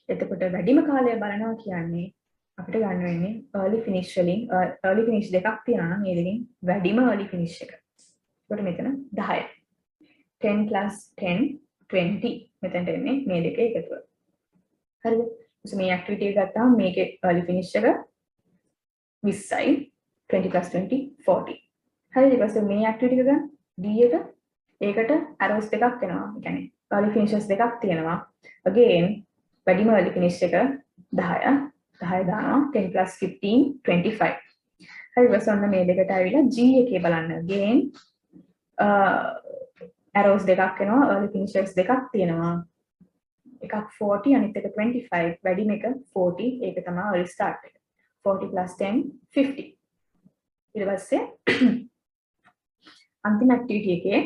එතකොට වැඩිම කාලය බලනවා කියන්නේ අපිට ගන්න වෙන්නේ early finish වලින් early finish දෙකක් තියෙනවා නම් මේ දෙකෙන් වැඩිම early finish එක. ඒකට මෙතන 10යි. 10 + 10 20 මෙතනට එන්නේ මේ දෙක එකතුව. හරිද? මේ activity එක ගත්තාම මේකේ early finish එක 20යි. 20 + 20 40. හරිද? ඊට පස්සේ මේ activity එක ගන්න D එක ඒකට arrows දෙකක් එනවා. ඒ කියන්නේ early finishes දෙකක් තියෙනවා. again වැඩිම early finish එක 10යි. 10 දානවා 10 + 15 25. හරි ඊට ඔන්න මේ දෙකට ආවිලා G එකේ බලන්න again arrows දෙකක් එනවා early finishes දෙකක් තියෙනවා එකක් 40 අනිත් එක 25 වැඩිම එක 40 ඒක තමයි early start එක 40 + 10 50 ඊට පස්සේ අන්තිම activity එකේ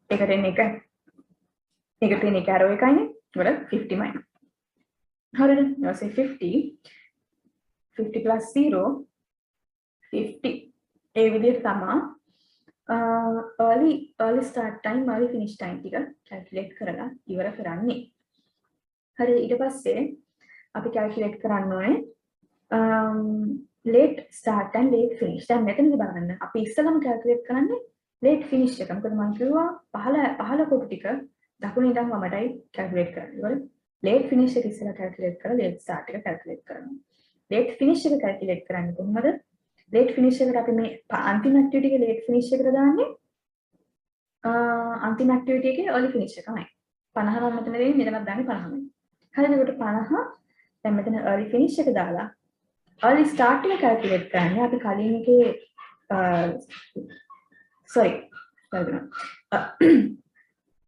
ඒකට එන එක ඒකට තියෙන එක arrow එකයිනේ. ඒකට 50 මයි. හරිද? ඊට පස්සේ 50 plus 0 50. ඒ විදිහට තමයි early start time early finish time ටික calculate කරලා ඉවර කරන්නේ. හරි ඊට පස්සේ අපි calculate කරන්න ඕනේ late start and late finish. දැන් මෙතනදී බලන්න අපි ඉස්සෙල්ලාම calculate කරන්නේ late finish එක. මොකද මම කිව්වා පහළ කොටු ටික දකුණේ ඉඳන් වමටයි calculate කරන්න. ඒවල late finish එක ඉස්සෙල්ලා calculate කරලා late start එක calculate කරනවා. late finish එක calculate කරන්නේ කොහොමද? late finish එකට අපි මේ අන්තිම activity එකේ late finish එකට දාන්නේ අන්තිම activity එකේ early finish එකමයි. 50 මම මෙතන දෙන්නේ මෙතනත් දාන්නේ 50යි. හරිද? ඒකට 50 දැන් මෙතන early finish එක දාලා early start එක calculate කරන්නේ අපි කලින් එකේ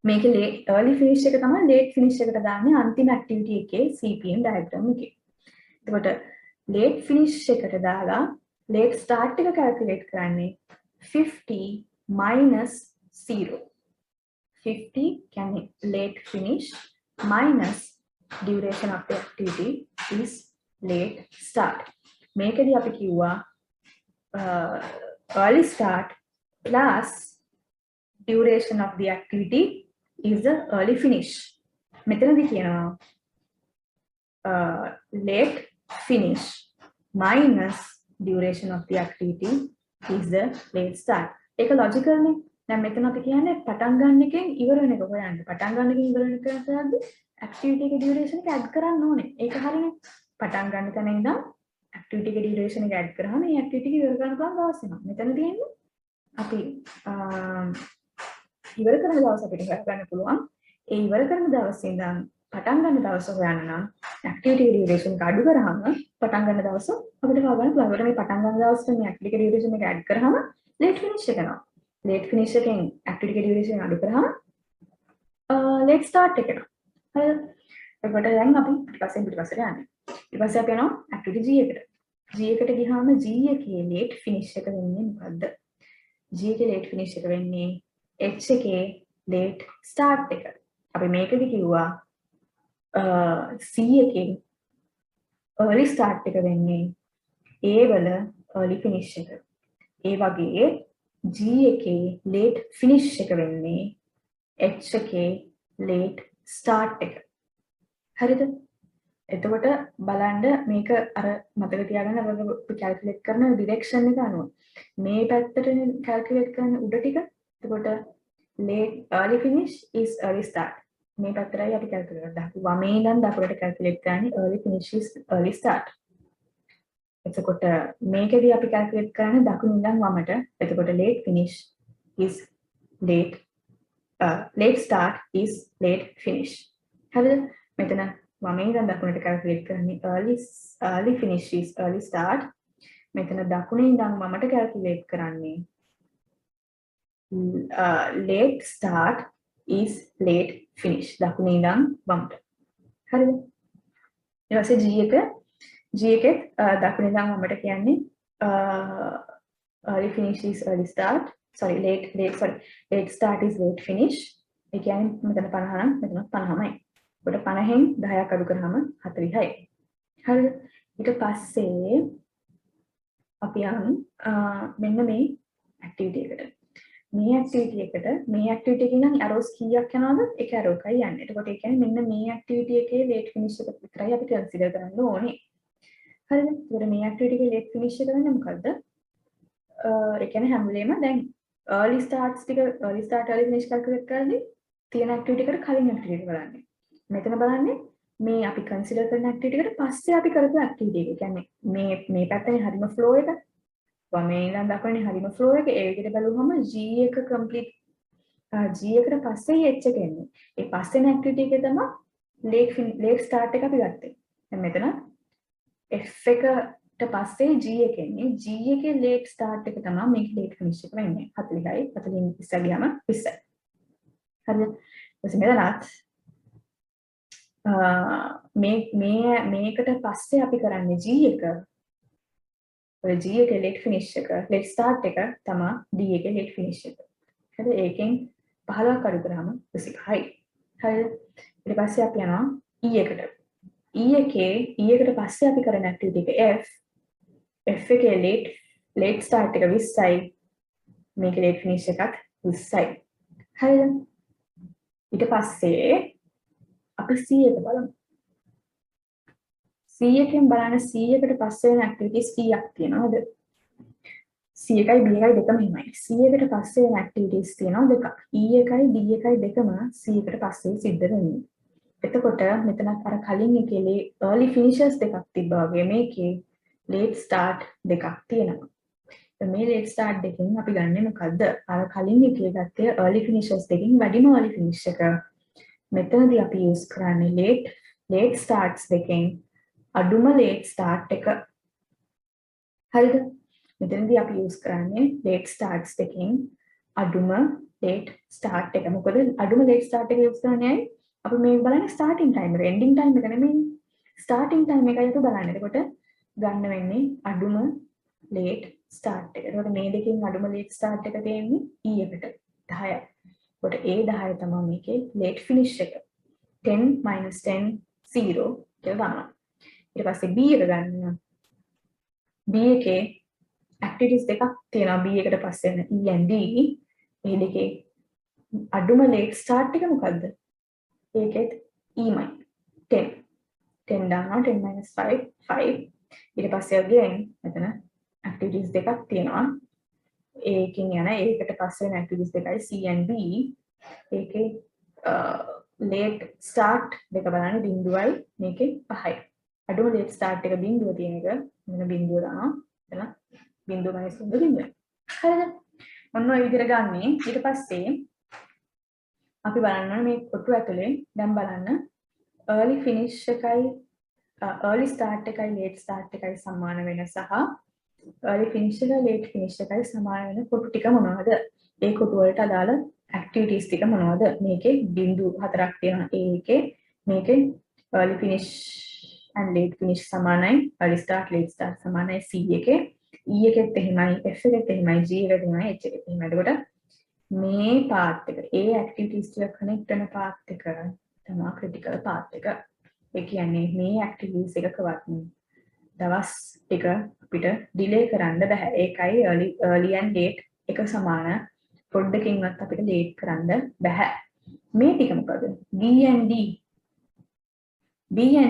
මේකේ early finish එක තමයි late finish එකට දාන්නේ අන්තිම activity එකේ CPM diagram එකේ. එතකොට late finish එකට දාලා late start එක calculate කරන්නේ 50 minus 0. 50 කියන්නේ late finish minus duration of the activity is late start. මේකදී අපි කිව්වා early start plus duration of the activity is the early finish. මෙතනදී කියනවා late finish minus duration of the activity is the late start. ඒක logical නේ. දැන් මෙතන අපි කියන්නේ පටන් ගන්න එකෙන් ඉවර වෙන එක හොයන්න. පටන් ගන්න එකෙන් ඉවර වෙන එක කරද්දී activity එකේ duration එක add කරන්න ඕනේ. ඒක හරිනේ. පටන් ගන්න තැන ඉඳන් activity එකේ duration එක add කරාම මේ activity එක ඉවර කරන්න පුළුවන් දවස් වෙනවා. මෙතන තියෙන්නේ අපි ඉවර කරන දවස් අපිට හොයාගන්න පුළුවන්. ඒ ඉවර කරන දවසේ ඉඳන් පටන් ගන්න දවස හොයන්න නම් activity duration එක අඩු කරාම පටන් ගන්න දවස අපිට හොයාගන්න පුළුවන්. ඒකට මේ පටන් ගන්න දවසට මේ activity duration එක add කරාම late finish එක එනවා. late finish එකෙන් activity duration අඩු කරාම late start එක එනවා. හරිද? ඒකට දැන් අපි පිටිපස්සෙන් පිටිපස්සට යන්නේ. ඊට පස්සේ අපි යනවා activity G එකට. G එකට ගියාම G එකේ late finish එක වෙන්නේ මොකද්ද? G එකේ late finish එක වෙන්නේ H එකේ late start එක. අපි මේකදී කිව්වා C එකේ early start එක වෙන්නේ A වල early finish එක. ඒ වගේ G එකේ late finish එක වෙන්නේ H එකේ late start එක. හරිද? එතකොට බලන්න මේක අර මතක තියාගන්න අපි calculate කරන direction එක අනුව මේ පැත්තට calculate කරන උඩ ටික. එතකොට late early finish is early start. මේ පැත්තටයි අපි calculate කරන්නේ. වමේ ඉඳන් දකුණට calculate කරන්නේ early finish is early start. එතකොට මේකදී අපි calculate කරන්නේ දකුණු ඉඳන් වමට. එතකොට late finish is late start is late finish. හරිද? මෙතන වමේ ඉඳන් දකුණට calculate කරන්නේ early finish is early start. මෙතන දකුණේ ඉඳන් වමට calculate කරන්නේ late start is late finish. දකුණේ ඉඳන් වමට. හරිද? ඊට පස්සේ G එකේ දකුණේ ඉඳන් වමට කියන්නේ early finish is early start. late start is late finish. ඒ කියන්නේ මෙතන 50 නම් මෙතන 50මයි. කොට 50න් 10ක් අඩු කරාම 40යි. හරිද? ඊට පස්සේ අපි යන් මෙන්න මේ activity එකට. මේ activity එකකින් නම් arrows කීයක් යනවද? එක arrow එකයි යන්නේ. එතකොට ඒ කියන්නේ මෙන්න මේ activity එකේ late finish එක විතරයි අපි consider කරන්න ඕනේ. හරිද? ඒකට මේ activity එකේ late finish එක වෙන්නේ මොකද්ද? ඒ කියන්නේ හැම වෙලේම දැන් early start early finish calculate කරද්දී තියෙන activity එකට කලින් activity එක බලන්නේ. මෙතන බලන්නේ මේ අපි consider කරන activity එකට පස්සේ අපි කරපු activity එක. කියන්නේ මේ පැත්තේ හරිම flow එක. වමේ ඉඳන් දකුණේ හරිම flow එක. ඒ විදිහට බලුවම G එක complete G එකට පස්සේ H එක එන්නේ. ඒ පස්සේ යන activity එකේ තමයි late start එක අපි ගත්තේ. දැන් මෙතන F එකට පස්සේ G එක එන්නේ. G එකේ late start එක තමයි මේක late finish එක වෙන්නේ. 40යි. 40න් 20 ගියාම 20යි. හරිද? ඊට මෙතනත් මේකට පස්සේ අපි කරන්නේ G එක. ඔය G එකේ late finish එක, late start එක තමයි D එකේ late finish එක. හරිද? ඒකෙන් 15ක් අඩු කරාම 25යි. හරිද? ඊට පස්සේ අපි යනවා E එකට. E එකට පස්සේ අපි කරන ඇක්ටිවිටි එක F එකේ late start එක 20යි. මේකේ late finish එකත් 20යි. හරිද? ඊට පස්සේ අපි C එක බලමු. C එකෙන් බලන්න C එකට පස්සේ වෙන ඇක්ටිවිටිස් කීයක් තියෙනවද? C එකයි B එකයි දෙකම හිමයි. C එකට පස්සේ වෙන ඇක්ටිවිටිස් තියෙනවා දෙකක්. E එකයි D එකයි දෙකම C එකට පස්සේ සිද්ධ වෙන්නේ. එතකොට මෙතනත් අර කලින් එකේ early finishes දෙකක් තිබ්බා වගේ මේකේ late start දෙකක් තියෙනවා. මේ late start දෙකෙන් අපි ගන්නෙ මොකද්ද? අර කලින් එකේ ගත්තේ early finishes දෙකෙන් වැඩිම early finish එක. මෙතනදී අපි use කරන්නේ late starts දෙකෙන් අඩුම late start එක. හරිද? මෙතනදී අපි use කරන්නේ late starts දෙකෙන් අඩුම late start එක. මොකද අඩුම late start එක use කරන්නේ ඇයි? අපි මේක බලන්නේ starting time එක, ending time එක නෙමෙයි. starting time එකයි අපි බලන්නේ. එතකොට ගන්න වෙන්නේ අඩුම late start එක. එතකොට මේ දෙකෙන් අඩුම late start එක තියෙන්නේ E එකට 10යි. එතකොට A 10 තමයි මේකේ late finish එක. 10 minus 10 0 කියලා දානවා. ඊට පස්සේ B එක ගන්න. B එකේ activities දෙකක් තියෙනවා. B එකට පස්සේ වෙන E and D. මේ දෙකේ අඩුම late start එක මොකද්ද? ඒකෙත් E-මයි 10 දානවා 10 minus 5 5. ඊට පස්සේ again මෙතන activities දෙකක් තියෙනවා. ඒකෙන් යන ඒකට පස්සේ වෙන activities දෙකයි C and B. ඒකේ late start දෙක බලන්න බිංදුවයි මේකේ 5යි. අඩුම late start එක බිංදුව තියෙන එක මෙන්න බිංදුව දානවා. එතන බිංදුව minus බිංදුව. හරිද? ඔන්න ඔය විදිහට ගන්නෙ. ඊට පස්සේ අපි බලන්න මේ කොටු ඇතුලේ දැන් බලන්න early finish එකයි early start එකයි late start එකයි සමාන වෙන සහ early finish එකයි late finish එකයි සමාන වෙන කොටු ටික මොනවද? ඒ කොටු වලට අදාළ activities ටික මොනවද? මේකේ බිංදු හතරක් තියෙනවා. A එකේ මේකේ early finish and late finish සමානයි. early start late start සමානයි C එකේ. E එකෙත් එහෙමයි, F එකෙත් එහෙමයි, G එකෙත් එහෙමයි, H එකෙත් එහෙමයි. එතකොට මේ පාර්ට් එක ඒ ඇක්ටිවිටීස් ටික කනෙක්ට් වෙන පාර්ට් එක තමයි ක්‍රිටිකල් පාර්ට් එක. ඒ කියන්නේ මේ ඇක්ටිවිටීස් එකකවත් දවස් ටික අපිට ඩිලේ කරන්න බෑ. ඒකයි early and late එක සමාන. පොඩ්ඩකින්වත් අපිට late කරන්න බෑ. මේ ටික මොකද? B and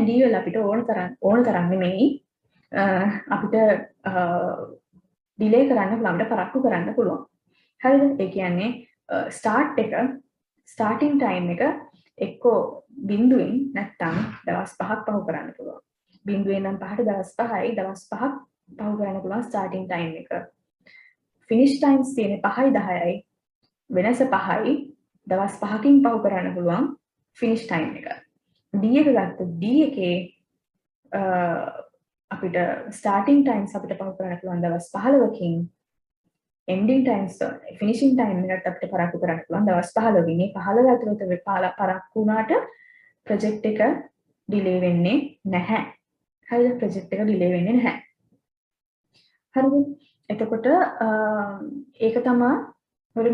D වල අපිට ඕන තරම් නෙමෙයි අපිට ඩිලේ කරන්න පුළුවන්, අපිට පරක්කු කරන්න පුළුවන්. හරිද? ඒ කියන්නේ starting time එක එක්කෝ බිංදුවෙන් නැත්තම් දවස් 5ක් පහු කරන්න පුළුවන්. බිංදුවෙන් නම් 5ට දවස් 5යි, දවස් 5ක් පහු කරන්න පුළුවන් starting time එක. finish times තියෙන්නේ 5යි 10යි. වෙනස 5යි, දවස් 5කින් පහු කරන්න පුළුවන් finish time එක. D එක ගත්තොත් D එකේ අපිට starting times අපිට පහු කරන්න පුළුවන් දවස් 15කින්. ending times finishing time එකට අපිට පරක්කු කරන්න පුළුවන් දවස් 15කින්. මේ 15 ඇතුළත පරක්කු වුණාට project එක delay වෙන්නේ නැහැ. හරිද? project එක delay වෙන්නේ නැහැ. හරිද? එතකොට ඒක තමයි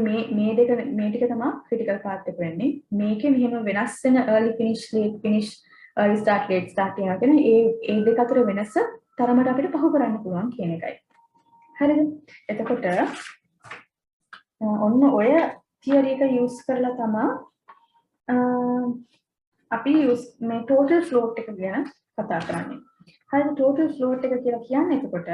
මේ ටික තමයි critical path එක වෙන්නේ. මේකේ මෙහෙම වෙනස් වෙන early finish late finish early start late start කියනවා කියන ඒ දෙක අතර වෙනස තරමට අපිට පහු කරන්න පුළුවන් කියන එකයි. හරිද? එතකොට ඔන්න ඔය theory එක use කරලා තමයි අපි මේ total float එක ගැන කතා කරන්නේ. හරිද? total float එක කියලා කියන්නේ එතකොට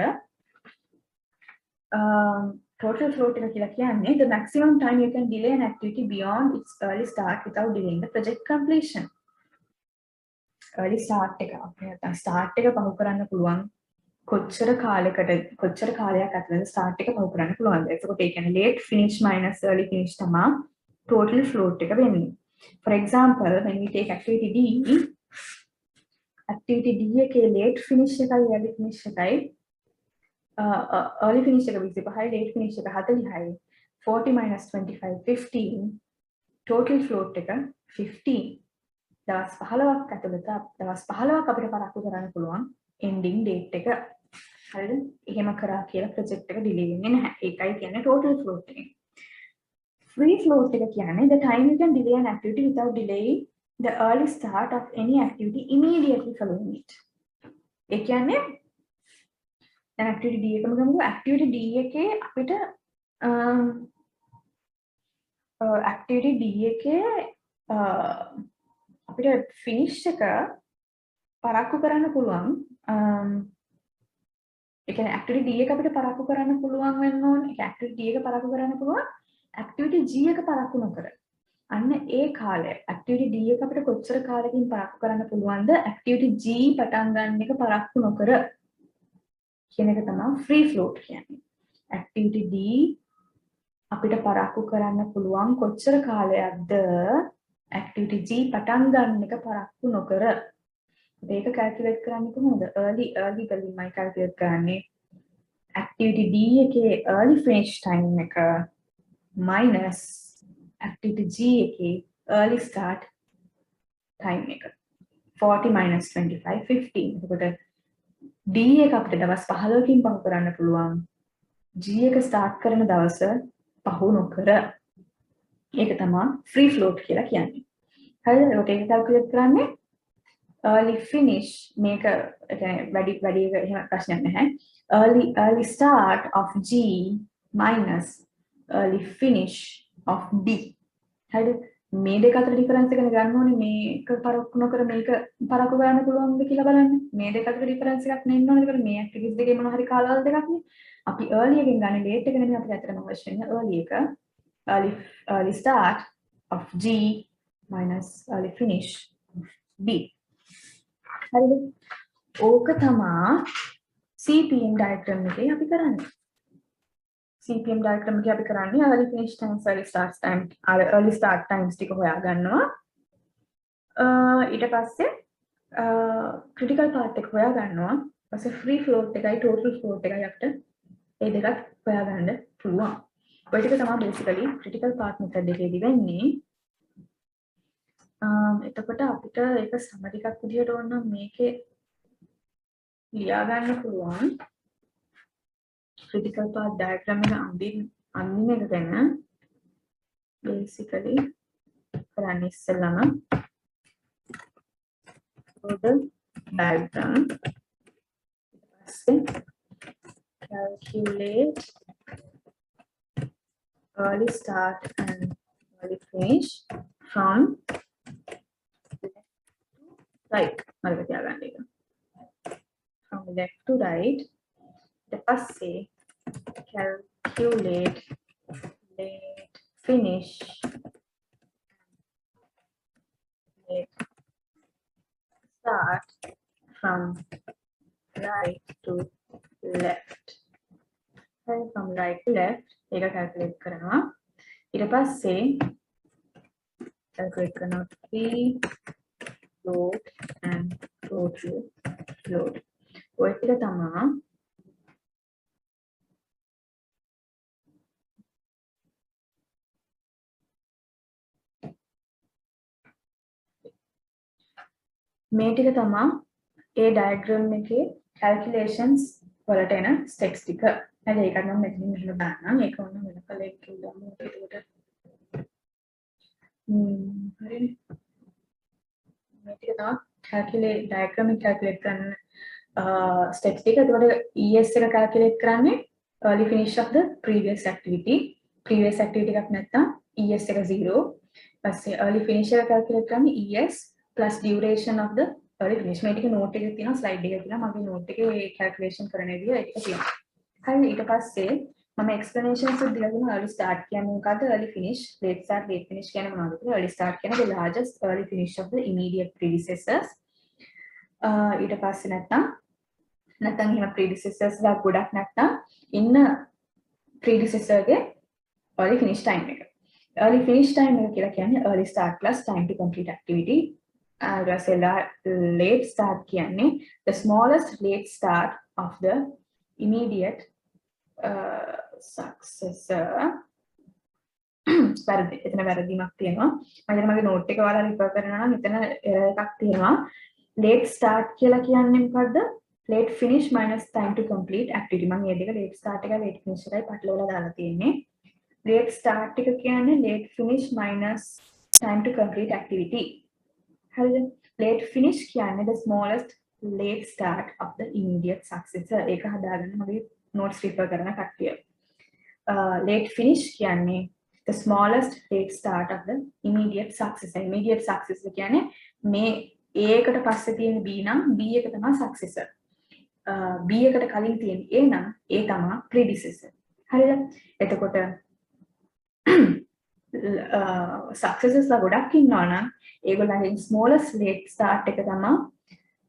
total float එක කියලා කියන්නේ the maximum time you can delay an activity beyond its early start without delaying the project completion. early start එක අපිට start එක පහු කරන්න පුළුවන් කොච්චර කාලයක් ඇතුළත start එක පහු කරන්න පුළුවන්ද? එතකොට ඒ කියන්නේ late finish minus early finish තමයි total float එක වෙන්නේ. For example, when we take activity D එකේ late finish එකයි early finish එකයි early finish එක 25යි late finish එක 40යි 40 minus 25 15 total float එක 15 දවස් 15ක් ඇතුළත දවස් 15ක් අපිට පරක්කු කරන්න පුළුවන් ending date එක. හරිද? එහෙම කරා කියලා project එක delay වෙන්නේ නැහැ. ඒකයි කියන්නේ total float එක. Free float එක කියන්නේ the time you can delay an activity without delaying the early start of any activity immediately following it. ඒ කියන්නේ දැන් activity D එකම ගමුකෝ. activity D එකේ අපිට activity D එකේ අපිට finish එක පරක්කු කරන්න පුළුවන්. ඒ කියන්නේ activity D එක අපිට පරක්කු කරන්න පුළුවන් වෙන්න ඕනේ. ඒ activity D එක පරක්කු කරන්න පුළුවන් activity G එක පරක්කු නොකර. අන්න ඒ කාලය activity D එක අපිට කොච්චර කාලෙකින් පරක්කු කරන්න පුළුවන්ද activity G පටන් ගන්න එක පරක්කු නොකර කියන එක තමයි free float කියන්නේ. activity D අපිට පරක්කු කරන්න පුළුවන් කොච්චර කාලයක්ද activity G පටන් ගන්න එක පරක්කු නොකර. මේක calculate කරන්නේ කොහොමද? early ගලින්මයි calculate කරන්නේ. activity D එකේ early finish time එක minus activity G එකේ early start time එක. 40 minus 25 15. එතකොට D එක අපිට දවස් 15කින් පහු කරන්න පුළුවන්. G එක start කරන දවස පහු නොකර. ඒක තමයි free float කියලා කියන්නේ. හරිද? ඒක calculate කරන්නේ early finish මේක වැඩි එහෙම ප්‍රශ්නයක් නැහැ. early start of G minus early finish of D. හරිද? මේ දෙක අතර ඩිෆරන්ස් එක ගන්න ඕනේ. මේක පරක්කු නොකර මේක පරක්කු කරන්න පුළුවන්ද කියලා බලන්න. මේ දෙක අතර ඩිෆරන්ස් එකක් නෙන්න ඕනේ. ඒකට මේ ඇක්ටිවිටිස් දෙකේ මොන හරි කාලවල දෙකක් නේ. අපි early එකෙන් ගන්නේ late එක නෙමෙයි අපිට ඇත්තටම අවශ්‍ය වෙන්නේ early එක. early start of G minus early finish of D. හරිද? ඕක තමයි CPM diagram එකේ අපි කරන්නේ. CPM diagram එකේ අපි කරන්නේ early finish times early start time early start times ටික හොයා ගන්නවා. ඊට පස්සේ critical path එක හොයා ගන්නවා. ඊපස්සේ free float එකයි total float එකයි අපිට ඒ දෙකත් හොයා ගන්න පුළුවන්. ඔය ටික තමයි basically critical path method එකේදී වෙන්නේ. එතකොට අපිට ඒක සම ටිකක් විදිහට ඕන නම් මේකේ ලියා ගන්න පුළුවන්. critical path diagram එක අඳින්න එක ගැන basically කරන්නේ ඉස්සෙල්ලාම the diagram calculate early start and early finish from left to right. From left to right. The passe calculate late finish late start from right to left. From right to left ඒක calculate කරනවා. ඊට පස්සේ calculate කරනවා free float and total float. ඔය ටික තමයි මේ ටික තමයි ඒ diagram එකේ calculations වලට එන steps ටික. හරි ඒකට මම මෙතනින් මෙහෙම දාන්නම්. ඒක ඕන වෙන කලෙක් කියලාම ඒකට හරිනේ. මේ ටික තමයි calculate diagram එක calculate කරන steps ටික. එතකොට ES එක calculate කරන්නේ early finish of the previous activity. previous activity එකක් නැත්නම් ES එක 0. ඊපස්සේ early finish එක calculate කරන්නේ ES plus duration of the early finish. මේ ටික note එකේ තියෙනවා slide එකේ තියෙනවා. මගේ note එකේ මේ calculation කරන විදිය ඒක තියෙනවා. හරි ඊට පස්සේ මම explanations එක දීලා දුන්නා early start කියන්නේ මොකද්ද? early finish, late start, late finish කියන්නේ මොනවද කියලා. early start කියන්නේ the largest early finish of the immediate predecessors. ඊට පස්සේ නැත්නම් එහෙම predecessors ලා ගොඩක් නැත්නම් ඉන්න predecessor ගේ early finish time එක. early finish time එක කියලා කියන්නේ early start plus time to complete activity. late start කියන්නේ the smallest late start of the immediate successor. වැරදි. එතන වැරදීමක් තියෙනවා. මම මගේ note එක ඔයාලා refer කරනවා නම් එතන error එකක් තියෙනවා. late start කියලා කියන්නේ මොකද්ද? late finish minus time to complete activity. මම මේ දෙක late start එකයි late finish එකයි පටලවලා දාලා තියෙන්නේ. late start එක කියන්නේ late finish minus time to complete activity. හරිද? late finish කියන්නේ the smallest late start of the immediate successor. ඒක හදාගන්න මගේ notes refer කරන කට්ටිය. Late finish කියන්නේ the smallest late start of the immediate successor. Immediate successor කියන්නේ මේ A එකට පස්සේ තියෙන B නම් B එක තමයි successor. B එකට කලින් තියෙන A නම් A තමයි predecessor. හරිද? එතකොට successors ලා ගොඩක් ඉන්නවා නම් ඒගොල්ලන්ගේ smallest late start එක තමයි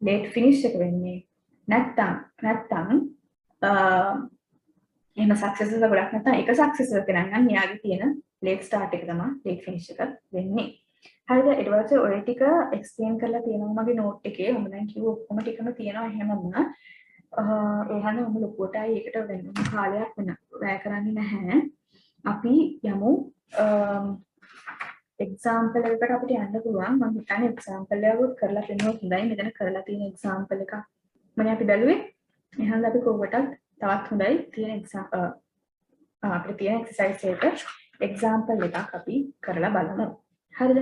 late finish එක වෙන්නේ. නැත්තම් එහෙම successors ලා ගොඩක් නැත්තම් එක successor කෙනා නම් එයාගේ තියෙන late start එක තමයි late finish එක වෙන්නේ. හරිද? ඊට පස්සේ ඔය ටික explain කරලා තියෙනවා මගේ note එකේ. මම දැන් කිව්ව ඔක්කොම ටිකම තියෙනවා එහෙමම. එහෙනම් මම ලොකුවටයි ඒකට වෙන කාලයක් වැය කරන්නේ නැහැ. අපි යමු example එකකට අපිට යන්න පුළුවන්. මම හිතන්නේ example එකක් කරලා දෙන්නොත් හොඳයි. මෙතන කරලා තියෙන example එකක් මම අපි බැලුවේ. එහෙනම් අපි කොහොමටත් තවත් හොඳයි තියෙන අපිට තියෙන exercise එක example එකක් අපි කරලා බලමු. හරිද?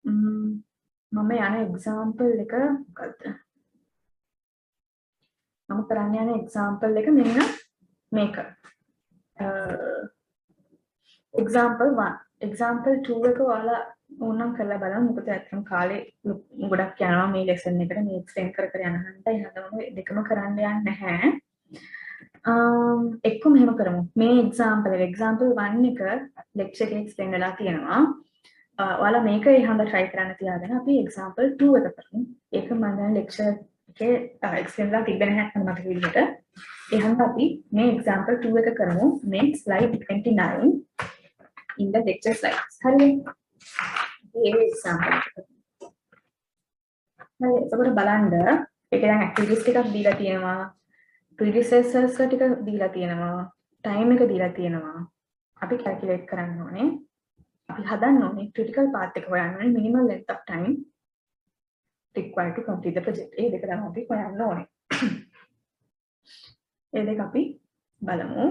මම යන example එක මොකද්ද? මම කරන්න යන example එක මෙන්න මේක. example 1 example 2 එක ඔයාලා ඕනම් කරලා බලන්න. මොකද ඇත්තටම කාලේ ගොඩක් යනවා මේ lesson එකට මේ explain කර කර යන හන්ද එහෙනම් දෙකම කරන්න යන්නේ නැහැ. එක්ක මෙහෙම කරමු. මේ example 1 එක lecture එකේ explain වෙලා තියෙනවා. ඔයාලා මේක එහෙනම් try කරන්න තියාගෙන අපි example 2 එක කරමු. ඒක මම දැන් lecture එකේ explain කරලා තිබෙන්නේ නැහැ මතක විදිහට. එහෙනම් අපි මේ example 2 එක කරමු. මේ slide 29 in the lecture slides. හරිද? මේ example එක. හරි. එතකොට බලන්න ඒක දැන් activities ටිකක් දීලා තියෙනවා. predecessors ටික දීලා තියෙනවා. time එක දීලා තියෙනවා. අපි calculate කරන්න ඕනේ. අපි හදන්න ඕනේ critical path එක හොයන්න ඕනේ minimal length of time required to complete the project. ඒ දෙක තමයි අපි හොයන්න ඕනේ. ඒ දෙක අපි බලමු.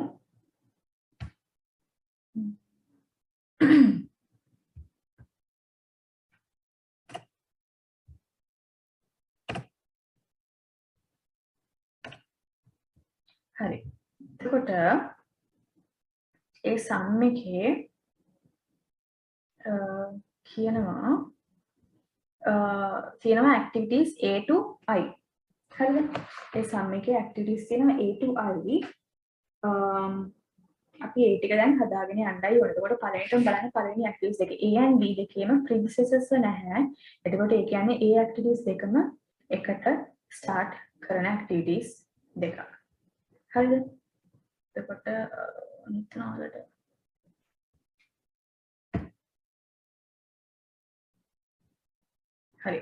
හරි. එතකොට ඒ සම් එකේ තියෙනවා activities A to I. හරිද? ඒ සම් එකේ activities තියෙනවා A to I. අපි ඒ ටික දැන් හදාගෙන යන්නයි ඕනේ. එතකොට පළවෙනිටම බලන්න පළවෙනි activities දෙක A and B දෙකේම predecessors නැහැ. එතකොට ඒ කියන්නේ A activities දෙකම එකට start කරන activities දෙකක්. හරිද? එතකොට නිතරම හරි.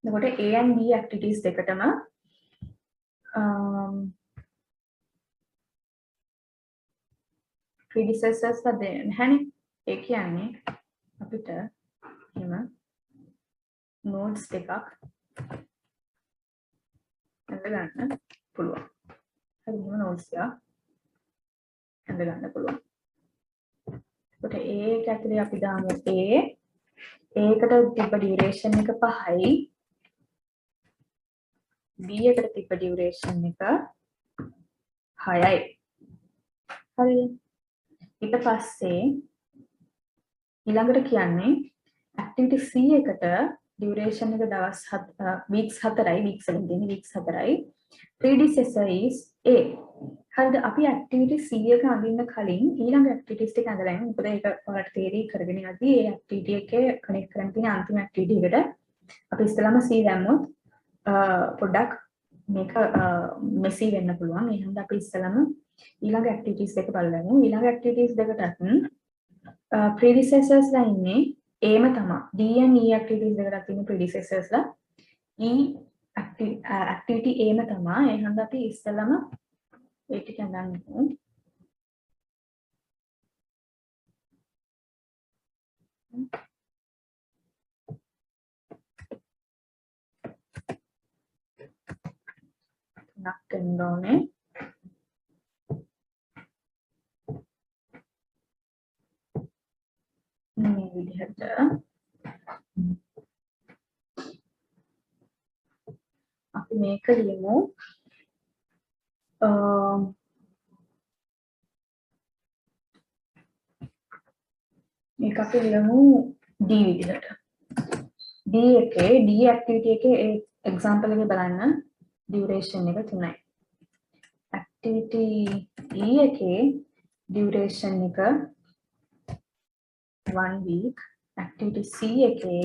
එතකොට A and B activities දෙකටම predecessors නැහැනේ. ඒ කියන්නේ අපිට එහෙම nodes දෙකක් අඳගන්න පුළුවන්. හරි එහෙම nodes එකක් අඳගන්න පුළුවන්. එතකොට A එක ඇතුලේ අපි දාමු A ඒකට තිබ්බ duration එක 5යි. B එකට තිබ්බ duration එක 6යි. හරිද? ඊට පස්සේ ඊළඟට කියන්නේ activity C එකට duration එක දවස් 7 weeks 4යි weeks වලින් දෙන්නේ weeks 4යි. predecessor is A. හරිද? අපි activity C එක අඳින්න කලින් ඊළඟ activities ටික අඳලා යමු. මොකද ඒක ඔයාලට තේරෙයි කරගෙන යද්දී ඒ activity එකේ connect කරන් තියෙන අන්තිම activity එකට අපි ඉස්සෙල්ලාම C දැම්මොත් පොඩ්ඩක් මේක messy වෙන්න පුළුවන්. ඒ හින්දා අපි ඉස්සෙල්ලාම ඊළඟ activities දෙක බලමු. ඊළඟ activities දෙකටත් predecessors ලා ඉන්නේ Aම තමයි. D and E activities දෙකටත් තියෙන predecessors ලා E activity Aම තමයි. ඒ හින්දා අපි ඉස්සෙල්ලාම ඒ ටික අඳන්මු. තුනක් ඕනේ. මේ විදිහට මේක ලියමු මේක අපි ලියමු D විදිහට. D එකේ D activity එකේ ඒ example එකේ බලන්න duration එක 3යි. activity E එකේ duration එක 1 week. activity C එකේ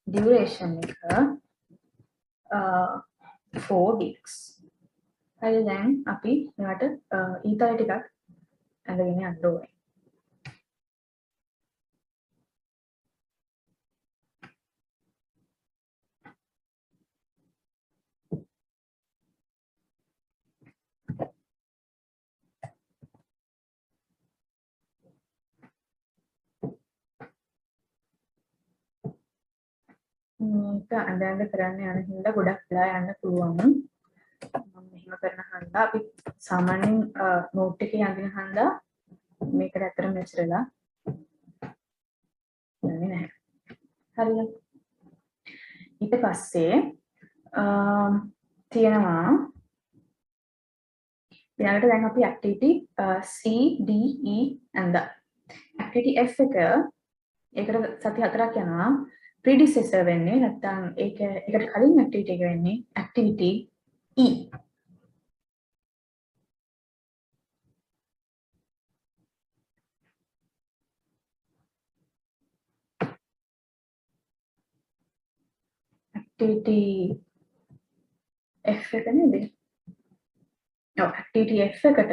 duration එක 4 weeks. හරි දැන් අපි මෙයාට ඊතල ටිකක් අඳගෙන යන්න ඕනේ. මේක අඳන්න කරන්න යන හින්දා ගොඩක් වෙලා යන්න පුළුවන්. මම මෙහෙම කරන හන්දා අපි සාමාන්‍යයෙන් නෝට් එකේ අඳින හන්දා මේකට ඇත්තට මෙච්චරලා යන්නේ නැහැ. හරිද? ඊට පස්සේ තියෙනවා ඊළඟට දැන් අපි activity C D E අඳා. activity F එක ඒකට සති 4ක් යනවා. predecessor වෙන්නේ නැත්නම් ඒකට කලින් activity එක වෙන්නේ activity E. activity F එක නේද? ඔව් activity F එකට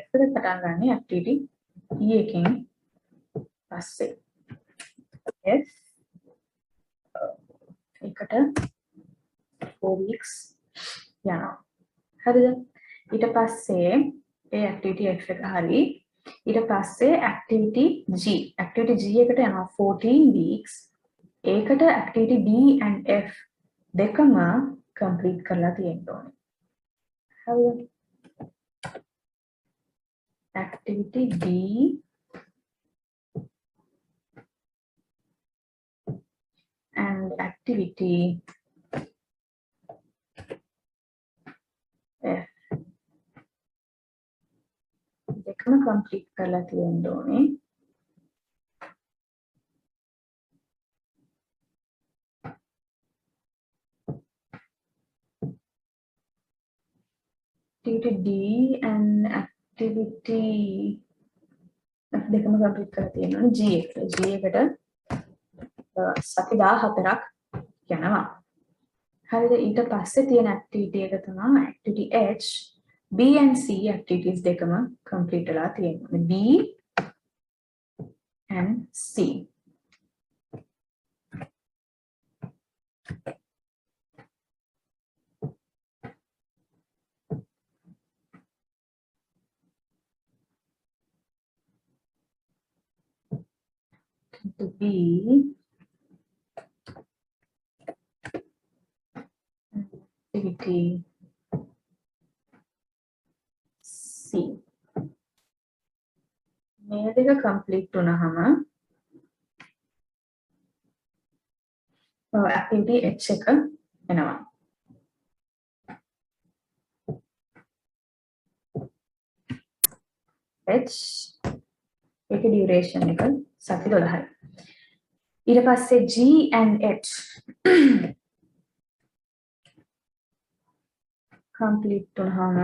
F එක පටන් ගන්න activity E එකෙන් පස්සේ F එකට 4 weeks යනවා. හරිද? ඊට පස්සේ ඒ activity F එක හරි ඊට පස්සේ activity G එකට යනවා 14 weeks. ඒකට activity D and F දෙකම complete කරලා තියෙන්න ඕනේ. හරිද? activity D and activity F දෙකම complete කරලා තියෙන්න ඕනේ. activity D and activity F දෙකම complete කරලා තියෙන්න ඕනේ. G එකට සති 14ක් යනවා. හරිද? ඊට පස්සේ තියෙන activity එක තමයි activity H. B and C activities දෙකම complete වෙලා තියෙනවා. B and C. To B activity C. මේ දෙක complete වුණාම activity H එක එනවා. H ඒක duration එක සති 12යි. ඊට පස්සේ G and H complete වුණාම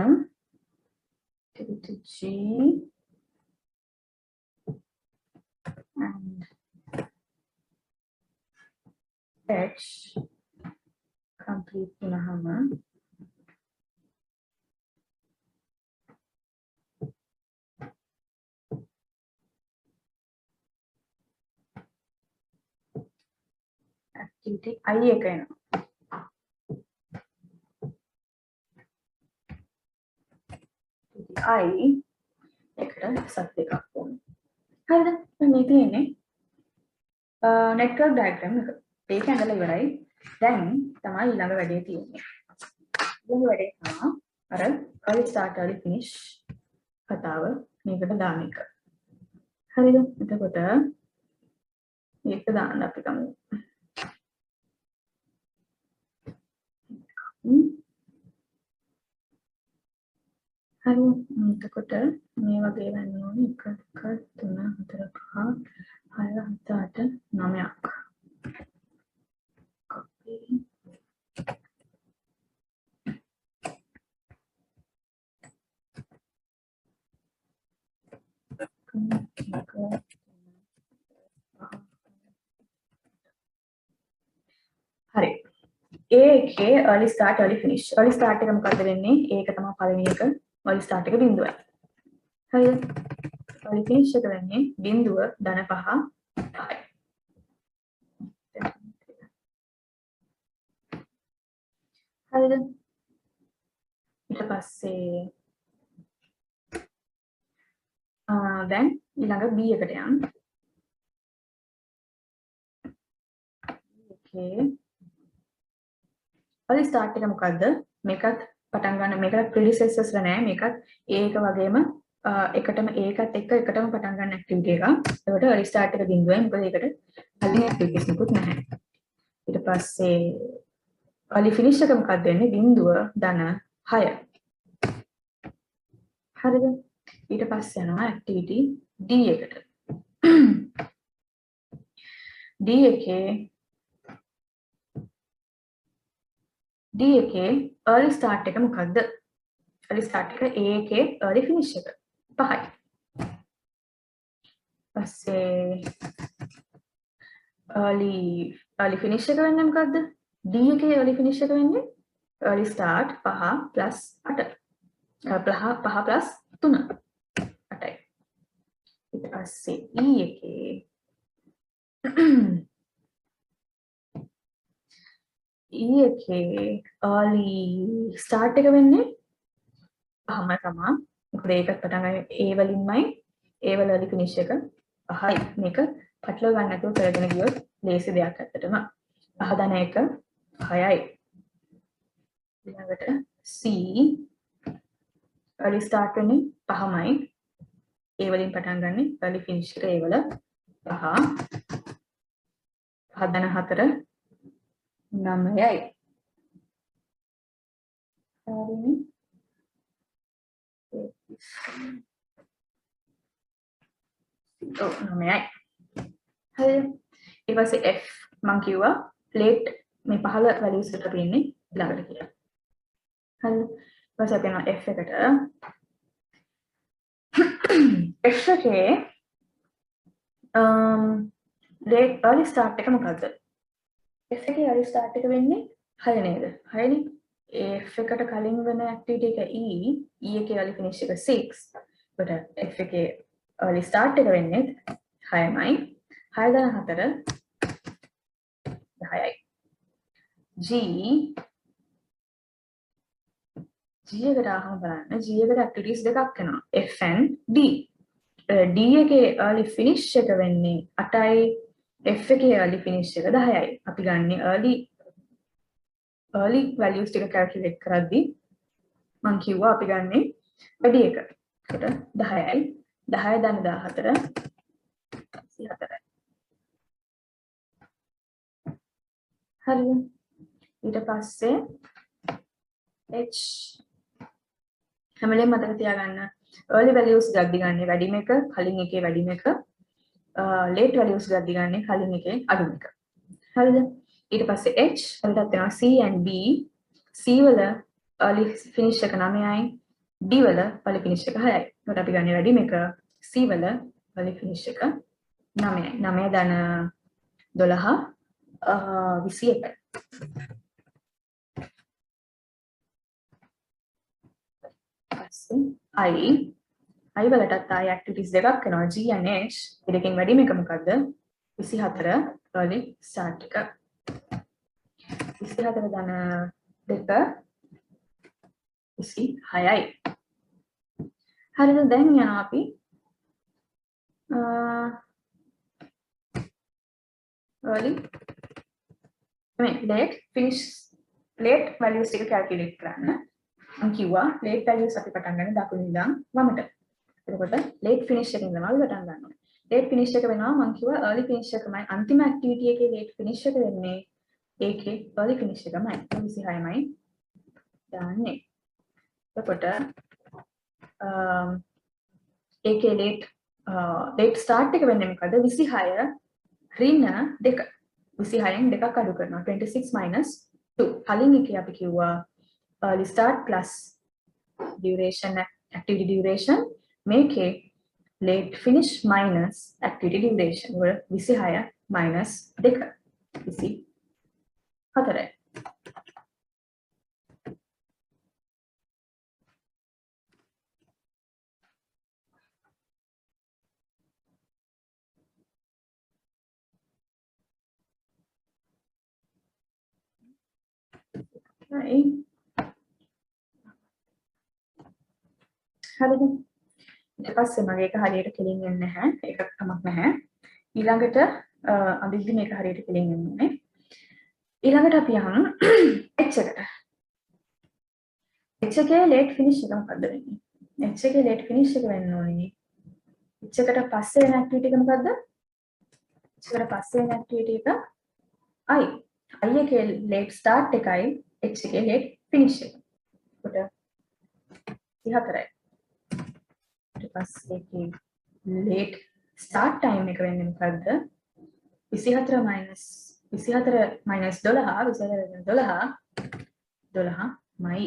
activity G and H complete වුණාම activity I එක එනවා. I එකට සත් දෙකක් ඕනේ. හරිද? මේ තියෙන්නේ network diagram එක. ඒක ඇඳලා ඉවරයි. දැන් තමයි ඊළඟ වැඩේ තියෙන්නේ. ඊළඟ වැඩේ තමයි අර early start early finish කතාව මේකට දාන එක. හරිද? එතකොට මේක දාන්න අපි ගමු. හරි එතකොට මේ වගේ වෙන්න ඕනේ 1 2 3 4 5 6 7 8 9ක් copy හරි A එකේ early start early finish early start එක මොකද්ද වෙන්නේ ඒක තමයි පළවෙනි එක early start එක බිඳුවයි හරිද early finish එක වෙන්නේ බිඳුව ධන 5 5යි හරිද ඊට පස්සේ දැන් ඊළඟ B එකට යන්න okay early start එක මොකද්ද මේකත් පටන් ගන්න මේකට predecessors ලා නැහැ මේකත් ඒක වගේම එකටම ඒකත් එක්ක එකටම පටන් ගන්න activity එකක් ඒකට early start එක බිඳුවයි මොකද ඒකට කලින් activities නිකුත් නැහැ ඊට පස්සේ early finish එක මොකක්ද වෙන්නේ බිඳුව ධන 6 හරිද ඊට පස්සේ යනවා activity D එකට D එකේ early start එක මොකක්ද early start එක A එකේ early finish එක 5යි පස්සේ early finish එක වෙන්නේ මොකද්ද D එකේ early finish එක වෙන්නේ early start 5 plus 8 5 plus 3 8යි ඊට පස්සේ E එකේ early start එක වෙන්නේ පහම තමයි මොකද ඒකත් පටන් ගන්නේ A වලින්මයි A වල early finish එක 5යි මේක පටලව ගන්න නැතුව කරගෙන ගියොත් ලේසි දෙයක් ඇත්තටම 5 ධන 1 6යි ඊළඟට C early start වෙන්නේ පහමයි A වලින් පටන් ගන්න early finish එක A වල 5 ධන 4 9යි හරිනේ ඔව් 9යි හරි ඊට පස්සේ F මම කිව්වා plate මේ පහළ values එකට තියෙන්නේ ළඟට කියලා හරි ඊට පස්සේ අපි යනවා F එකට F එකේ early start එක මොකද්ද F එකේ early start එක වෙන්නේ 6 නේද 6නේ F එකට කලින් වෙන activity එක E එකේ early finish එක 6 but F එකේ early start එක වෙන්නේ 6යි 6 ධන 4 10යි G එකට ආවම බලන්න G එකට activities දෙකක් වෙනවා F and D D එකේ early finish එක වෙන්නේ 8යි F එකේ early finish එක 10යි අපි ගන්න early values ටික calculate කරද්දී මම කිව්වා අපි ගන්නේ වැඩි එක. ඒකට 10යි 10 ධන 14 24යි. හරිද? ඊට පස්සේ H හැමලෙම මතක තියාගන්න early values ගද්දි ගන්න වැඩිම එක කලින් එකේ වැඩිම එක late values ගද්දි ගන්න කලින් එකේ අඩුම එක. හරිද? ඊට පස්සේ H වලට වෙනවා C and B. C වල early finish එක 9යි D වල early finish එක 6යි. ඒකට අපි ගන්න වැඩිම එක C වල early finish එක 9යි. 9 ධන 12 21යි. I වලටත් ආයි activities දෙකක් වෙනවා G and H. දෙකෙන් වැඩිම එක මොකද්ද? 24 early start එක. 24 ධන 2 26යි. හරිද? දැන් යනවා අපි early late finish late values ටික calculate කරන්න. මම කිව්වා late values අපි පටන් ගන්න දකුණු ඉඳන් වමට. එතකොට late finish එකෙන් තමයි අපි පටන් ගන්න ඕනේ. late finish එක වෙනවා මම කිව්වා early finish එකමයි අන්තිම activity එකේ late finish එක වෙන්නේ ඒකේ early finish එකමයි 26යි දාන්නේ. එතකොට ඒකේ late start එක වෙන්නේ මොකද? 26 ඍණ 2. 26න් 2ක් අඩු කරනවා. 26 minus 2. කලින් එකේ අපි කිව්වා early start plus duration activity duration. මේකේ late finish minus activity duration. වල 26 minus 2 24. හරි. හරිද? ඊට පස්සේ මගේ එක හරියට කෙලින් එන්නේ නැහැ. එකක් කමක් නැහැ. ඊළඟට අදිද්දි මේක හරියට කෙලින් එන්නේ නැහැ. ඊළඟට අපි යමු H එකට. H එකේ late finish එක මොකද්ද වෙන්නේ? H එකේ late finish එක වෙන්න ඕනේ. H එකට පස්සේ වෙන activity එක මොකද්ද? H එකට පස්සේ වෙන activity එක I. I එකේ late start එකයි H එකේ late finish එක. ඒකට 34යි. ඊට පස්සේ ඒකේ late start time එක වෙන්නේ මොකද්ද? 24 minus 12 12මයි.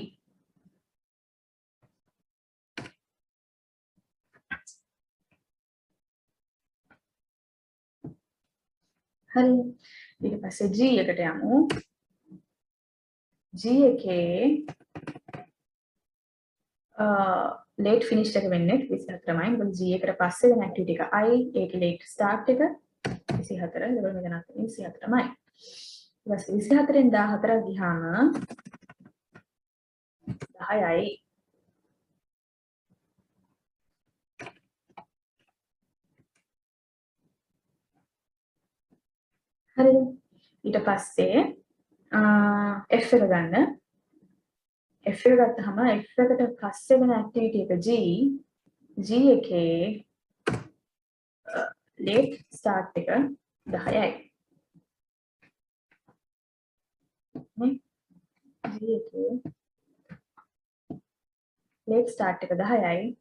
හරි. ඊට පස්සේ G එකට යමු. G එකේ late finish එක වෙන්නේ 24මයි. මොකද G එකට පස්සේ වෙන activity එක I, ඒකේ late start එක 24. ඒකවල මෙතන 24මයි. ඊට පස්සේ 24න් 14ක් ගියාම 10යි. හරිද? ඊට පස්සේ F එක ගන්න. F එක ගත්තාම F එකට පස්සේ වෙන activity එක G එකේ late start එක 10යි. නේ? G එකේ late start එක 10යි.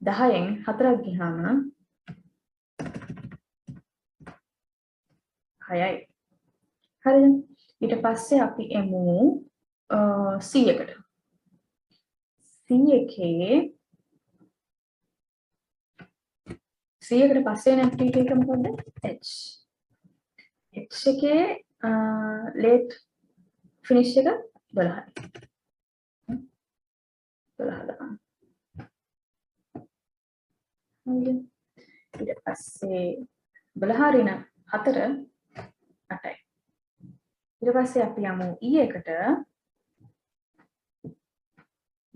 10න් 4ක් ගියාම 6යි. හරිද? ඊට පස්සේ අපි එමු C එකට. C එකේ C එකට පස්සේ වෙන activity එක මොකද්ද? H. H එකේ late finish එක 12යි. 12 දාන්න. හරිද? ඊට පස්සේ 12 ඍණ 4 8යි. ඊට පස්සේ අපි යමු E එකට.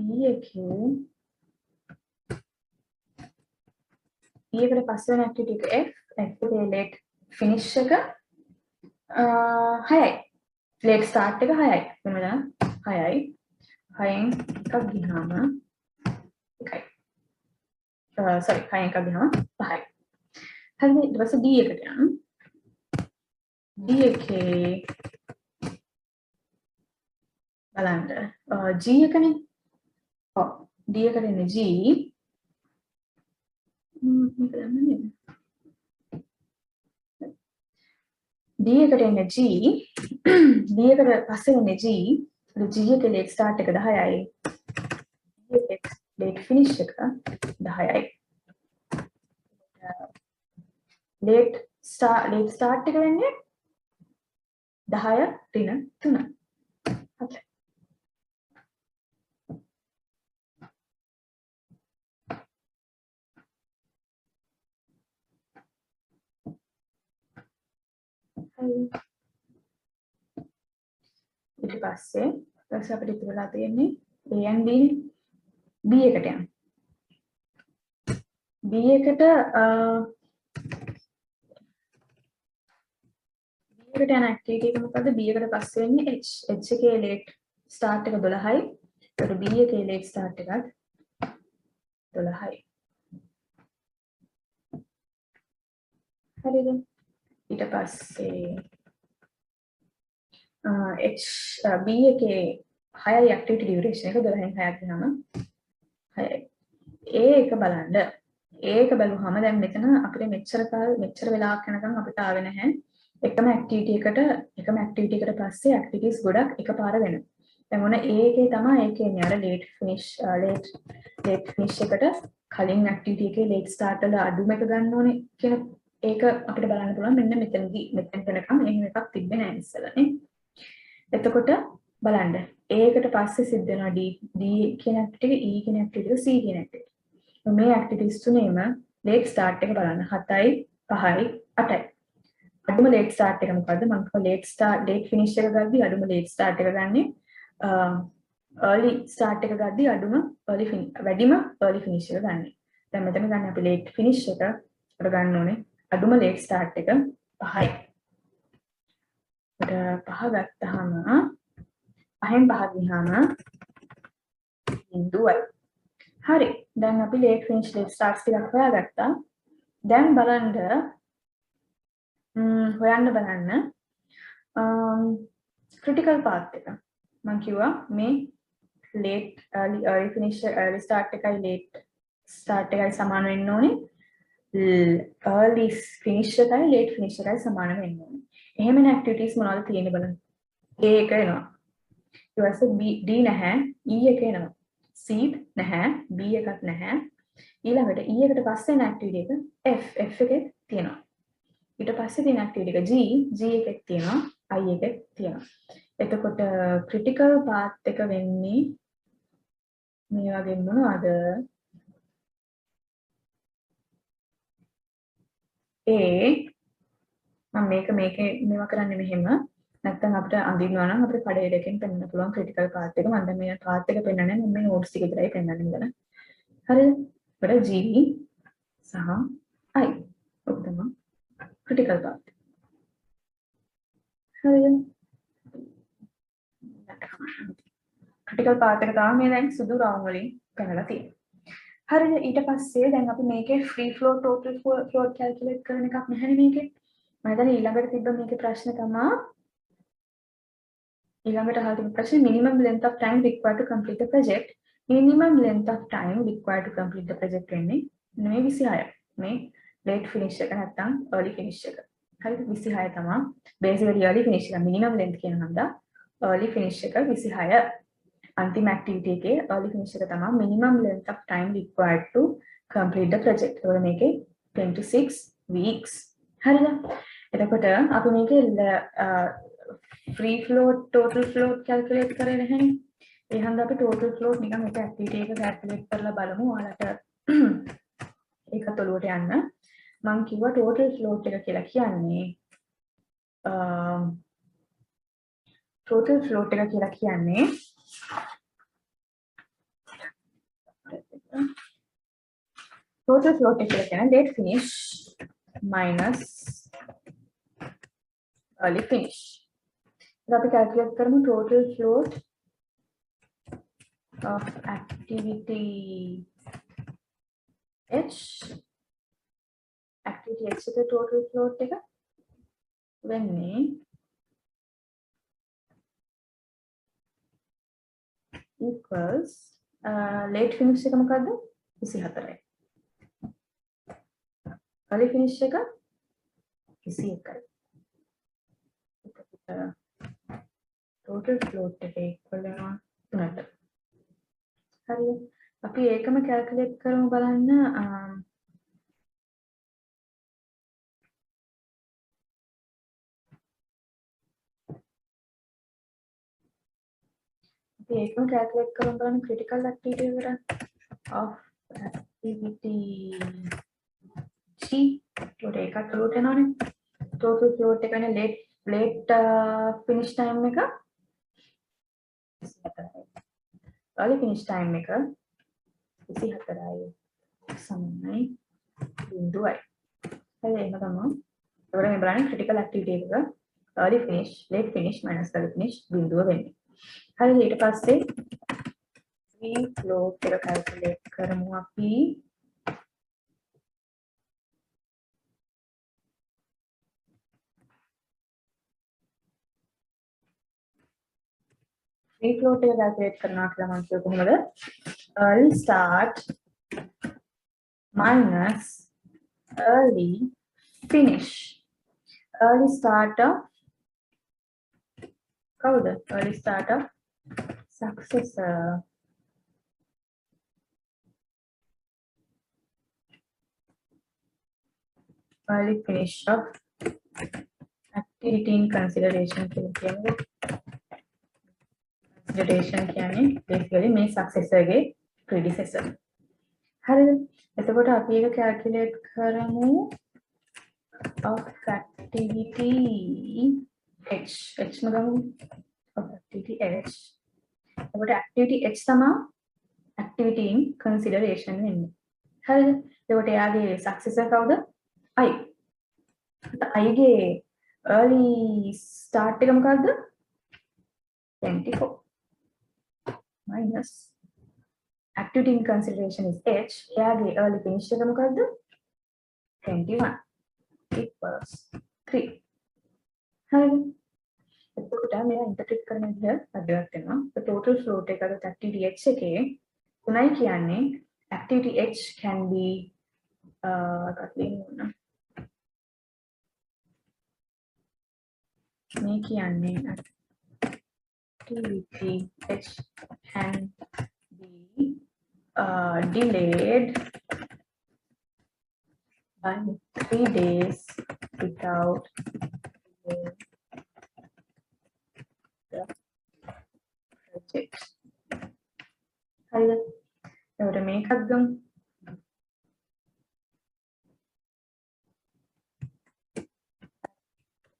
E එකේ ඊයකට පස්සේ වෙන activity එක F එකේ late finish එක 6යි. late start එක 6යි. එතන 6යි. 6න් එකක් ගියාම 1යි. sorry 6න් එකක් ගියාම 5යි. හරිද? ඊට පස්සේ D එකට යන්න. D එකේ බලන්න G එකනේ. ඔව් D එකට එන්නේ G. මේක දන්නේ නේද? D එකට එන්නේ G. D එකට පස්සේ එන්නේ G. G එකේ late start එක 10යි. D එකේ late finish එක 10යි. late start එක වෙන්නේ 10 ඍණ 3. හරි. ඊට පස්සේ අපිට ඉතුරුලා තියෙන්නේ A and B නේ. B එකට යන්න. B එකට යන activity එක මොකද්ද? B එකට පස්සේ වෙන්නේ H. H එකේ late start එක 12යි. ඒකට B එකේ late start එකත් 12යි. හරිද? ඊට පස්සේ B එකේ 6යි ඇක්ටිවිටි ඩියුරේෂන් එක 12න් 6ක් ගියාම 6යි. ඒක බලන්න. ඒක බැලුවාම දැන් මෙතන අපිට මෙච්චර වෙලාවක් යනකම් අපිට ආවේ නැහැ. එකම ඇක්ටිවිටි එකට පස්සේ ඇක්ටිවිටීස් ගොඩක් එකපාර වෙනවා. දැන් මොන ඒකේ තමයි ඒකේ ඉන්නේ අර ලේට් ෆිනිෂ් එකට කලින් ඇක්ටිවිටි එකේ ලේට් ස්ටාර්ට් වල අඩුම එක ගන්න ඕනේ කියන ඒක අපිට බලන්න පුළුවන් මෙන්න මෙතනදී මෙතෙන් වෙනකම් එහෙම එකක් තිබ්බේ නැහැ ඉස්සෙල්ලානේ. එතකොට බලන්න ඒකට පස්සේ සිද්ධ වෙනවා D කියන ඇක්ටිවිටි එක E කියන ඇක්ටිවිටි එක C කියන ඇක්ටිවිටි. මේ ඇක්ටිවිටීස් තුනේම ලේට් ස්ටාර්ට් එක බලන්න 7යි 5යි 8යි. අඩුම ලේට් ස්ටාර්ට් එක මොකද්ද? මම කිව්වා ලේට් ෆිනිෂ් එක ගද්දි අඩුම ලේට් ස්ටාර්ට් එක ගන්නේ early start එක ගද්දි වැඩිම early finish එක ගන්න. දැන් මෙතන ගන්න අපි late finish එක අර ගන්න ඕනේ අඩුම late start එක 5යි. ඒකට 5 ගත්තාම 5න් 5 ගියාම 0යි. හරි. දැන් අපි late finish late starts ටිකක් හොයාගත්තා. දැන් හොයන්න බලන්න critical path එක. මම කිව්වා මේ late early finish early start එකයි late start එකයි සමාන වෙන්න ඕනේ. early finish එකයි late finish එකයි සමාන වෙන්න ඕනේ. එහෙම නේ activities මොනවද තියෙන්නේ බලන්න. A එක එනවා. ඊට පස්සේ B D නැහැ. E එක එනවා. C නැහැ. B එකක් නැහැ. ඊළඟට E එකට පස්සේ එන activity එක F එකේ තියෙනවා. ඊට පස්සේ තියෙන activity එක G එකේ තියෙනවා. I එකේ තියෙනවා. එතකොට critical path එක වෙන්නේ මේ වගේ මොනවද? මම මේකේ මේවා කරන්නේ මෙහෙම. නැත්නම් අපිට අඳිනවා නම් අපිට කඩේ දෙකෙන් පෙන්වන්න පුළුවන් critical path එක. මම දැන් මේ path එක පෙන්වන්නේ මම මේ notes ටික විතරයි පෙන්වන්නේ ඉඳලා. හරිද? අපිට G සහ I ඔක තමයි critical path. හරිද? critical path එක තමයි මේ දැන් සුදු රවුම් වලින් පෙන්නලා තියෙන්නේ. හරිද? ඊට පස්සේ දැන් අපි මේකේ free float total float calculate කරන එකක් නැහැනේ මේකේ. මම හිතන්නේ ඊළඟට තිබ්බ මේකේ ප්‍රශ්න තමයි ඊළඟට අහලා තිබ්බ ප්‍රශ්නේ minimum length of time required to complete the project. minimum length of time required to complete the project වෙන්නේ මේ 26. මේ late finish එක නැත්නම් early finish එක. හරිද? 26 තමයි. basically early finish එක minimum length කියන හන්දා early finish එක 26. अंतिम एक्टिविटी के early finish එක තමයි minimum length of time required to complete the project. ඒක මේකේ 26 weeks. හරිද? එතකොට අපි මේකේ free float total float calculate කරේ නැහැනේ. ඒ හන්ද අපි total float නිකන් එක activity එක calculate කරලා බලමු. ඔයාලට ඒකත් ඔලුවට යන්න. මම කිව්වා total float එක කියලා කියන්නේ total float එක කියලා කියන්නේ total float එක කියලා කියන්නේ late finish minus early finish. अब අපි calculate කරමු total float of activity H. activity H එක total float එක වෙන්නේ equals late finish එක මොකද්ද 24යි. early finish එක 21යි. total float එක equal වෙනවා 3ට. හරිද? අපි ඒකම calculate කරමු බලන්න. අපි ඒකම calculate කරමු බලන්න critical activity එකට of activity G. ඒකට float වෙනවනේ. total float එක වෙන late finish time එක 24යි. early finish time එක 24යි. සමයි 0යි. හරි එහෙම තමයි. ඒකට මේ බලන්නේ critical activity එක early finish late finish minus early finish 0 වෙන්නේ. හරි ඊට පස්සේ free float එක calculate කරමු අපි. free float එක calculate කරනවා කියලා මම කිව්ව කොහොමද? early start minus early finish. early starter කවුද? early starter successor. early finish of activity in consideration කියලා කියන්නේ. consideration කියන්නේ basically මේ successor ගේ predecessor. හරිද? එතකොට අපි ඒක calculate කරමු of activity h ගමු of activity h. එතකොට activity h තමයි activity in consideration වෙන්නේ. හරිද? එතකොට එයාගේ successor කවුද? I. I ගේ early start එක මොකද්ද? 24 minus activity in consideration is h. එයාගේ early finish එක මොකද්ද? 21 equals 3. හරිද? එතකොට මෙයා ඉන්ටර්ප්‍රිට් කරන විදිහ අදවත් වෙනවා. the total float එක අද activity h එකේ 3යි කියන්නේ activity h can be මේ කියන්නේ activity h can be delayed by 3 days without delaying the project. හරිද? එතකොට මේකත් ගමු.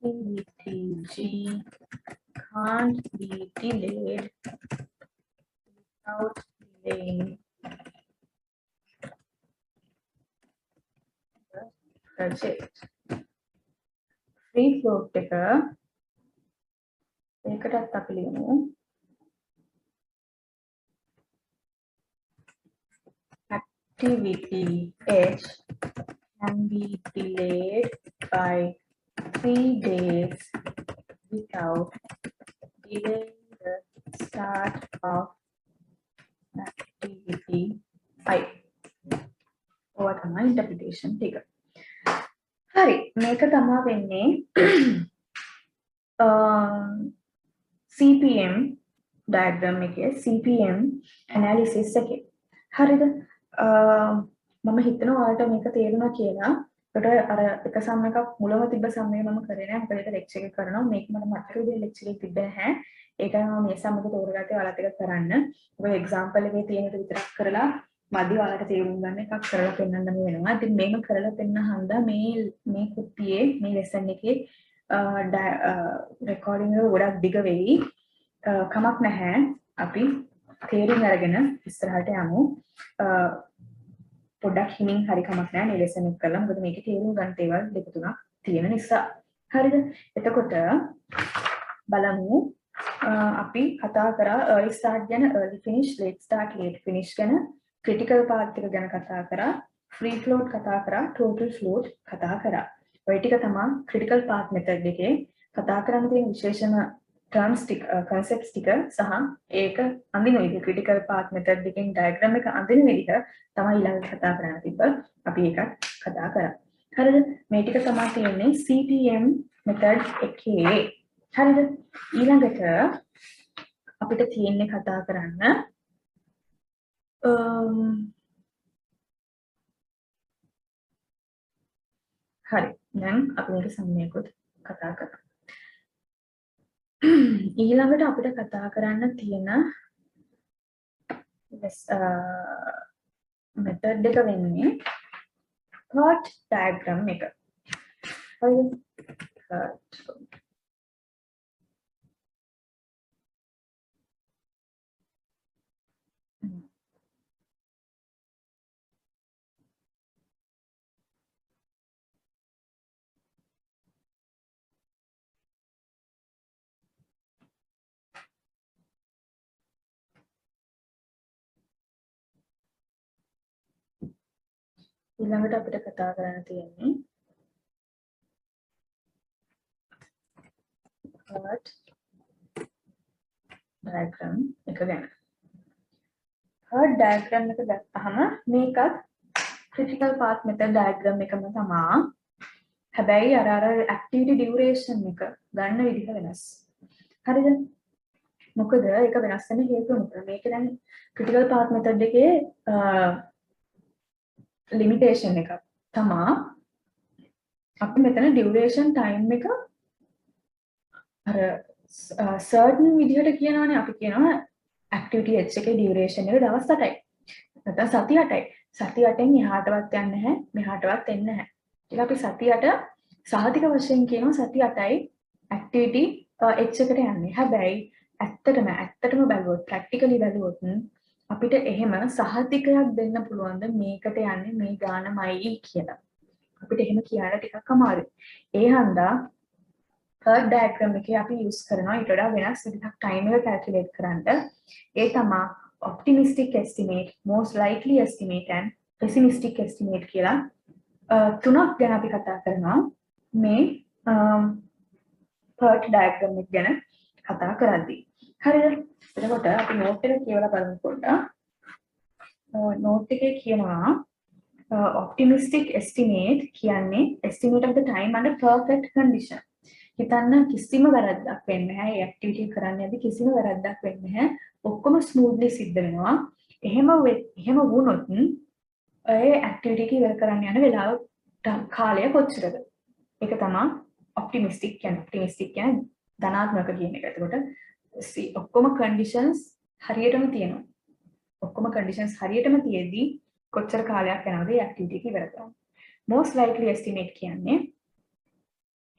activity G can't be delayed without delaying the project. Free float එක ඒකටත් අපි ලියමු activity H can be delayed by 3 days without delaying the start of activity I. ඔය තමයි interpretation ටික. හරි මේක තමයි වෙන්නේ CPM diagram එකේ CPM analysis එකේ. හරිද? මම හිතනවා ඔයාලට මේක තේරුණා කියලා. ඒකට අර එක සම් එකක් මුලම තිබ්බ සම් එක මම කරේ නෑ. මොකද ඒක ලෙක්චර් එක කරනවා. මේක මට මතක විදිහට ලෙක්චර් එක තිබ්බේ නැහැ. ඒකයි මම මේ සම් එක තෝරගත්තේ ඔයාලත් එක්ක කරන්න. ඔය එක්සැම්පල් එකේ තියෙන එක විතරක් කරලා මදි ඔයාලට තේරුම් ගන්න එකක් කරලා පෙන්නන්න වෙනවා. ඉතින් මේක කරලා පෙන්න හන්දා මේ කුප්පියේ මේ ලෙසන් එකේ රෙකෝඩින් එක ගොඩක් දිග වෙයි. කමක් නැහැ. අපි තේරුම් අරගෙන ඉස්සරහට යමු. පොඩ්ඩක් හිමින් හරි කමක් නැහැ මේ ලෙසන් එක කරලා. මොකද මේකේ තේරුම් ගන්න දේවල් දෙක තුනක් තියෙන නිසා. හරිද? එතකොට බලමු අපි කතා කරා early start ගැන, early finish, late start, late finish ගැන, critical path එක ගැන කතා කරා, free float කතා කරා, total float කතා කරා. ඔය ටික තමයි critical path method එකේ කතා කරන්න තියෙන විශේෂම terms ටික, concepts ටික සහ ඒක අඳින විදිහ critical path method එකෙන් diagram එක අඳින විදිහ තමයි ඊළඟට කතා කරන්න තිබ්බ. අපි ඒක කතා කරා. හරිද? මේ ටික තමයි තියෙන්නේ CPM method එකේ. හරිද? ඊළඟට අපිට තියෙන්නේ කතා කරන්න හරි. දැන් අපි මේක සම්මයකොත් කතා කරමු. ඊළඟට අපිට කතා කරන්න තියෙන method එක වෙන්නේ plot diagram එක. හරිද? ඊළඟට අපිට කතා කරන්න තියෙන්නේ plot diagram එක ගැන. third diagram එක ගත්තාම මේකත් critical path method diagram එකම තමයි. හැබැයි අර activity duration එක ගන්න විදිහ වෙනස්. හරිද? මොකද ඒක වෙනස් වෙන හේතුව මොකද? මේක දැන් critical path method එකේ limitation එක තමයි අපි මෙතන duration time එක අර certain විදිහට කියනවානේ. අපි කියනවා activity H එකේ duration එක දවස් 8යි. නැත්නම් සති 8යි. සති 8න් එහාටවත් යන්නේ නැහැ, මෙහාටවත් එන්නේ නැහැ. ඒක අපි සති 8 සහතික වශයෙන් කියනවා සති 8යි activity H එකට යන්නේ. හැබැයි ඇත්තටම බැලුවොත් practically බැලුවොත් අපිට එහෙම සහතිකයක් දෙන්න පුළුවන්ද මේකට යන්නේ මේ ගානමයි කියලා. අපිට එහෙම කියන්න ටිකක් අමාරුයි. ඒ හන්දා third diagram එකේ අපි use කරනවා ඊට වඩා වෙනස් විදිහක් time එක calculate කරන්න. ඒ තමයි optimistic estimate, most likely estimate and pessimistic estimate කියලා තුනක් ගැන අපි කතා කරනවා මේ third diagram එක ගැන කතා කරද්දී. හරිද? එතකොට අපි note එක කියවලා බලමු පොඩ්ඩක්. note එකේ කියනවා optimistic estimate කියන්නේ estimate of the time under perfect condition. හිතන්න කිසිම වැරද්දක් වෙන්නේ නැහැ. මේ ඇක්ටිවිටි කරන්න යද්දි කිසිම වැරද්දක් වෙන්නේ නැහැ. ඔක්කොම ස්මූත්ලි සිද්ධ වෙනවා. එහෙම වුණොත් ඒ ඇක්ටිවිටි එක ඉවර කරන්න යන වෙලාව කාලය කොච්චරද? ඒක තමයි ඔප්ටිමිස්ටික් කියන්නේ. ඔප්ටිමිස්ටික් කියන්නේ ධනාත්මක කියන එක. එතකොට ඔක්කොම කන්ඩිෂන්ස් හරියටම තියෙනවා. ඔක්කොම කන්ඩිෂන්ස් හරියටම තියෙද්දි කොච්චර කාලයක් යනවද මේ ඇක්ටිවිටි එක ඉවර කරන්න. most likely estimate කියන්නේ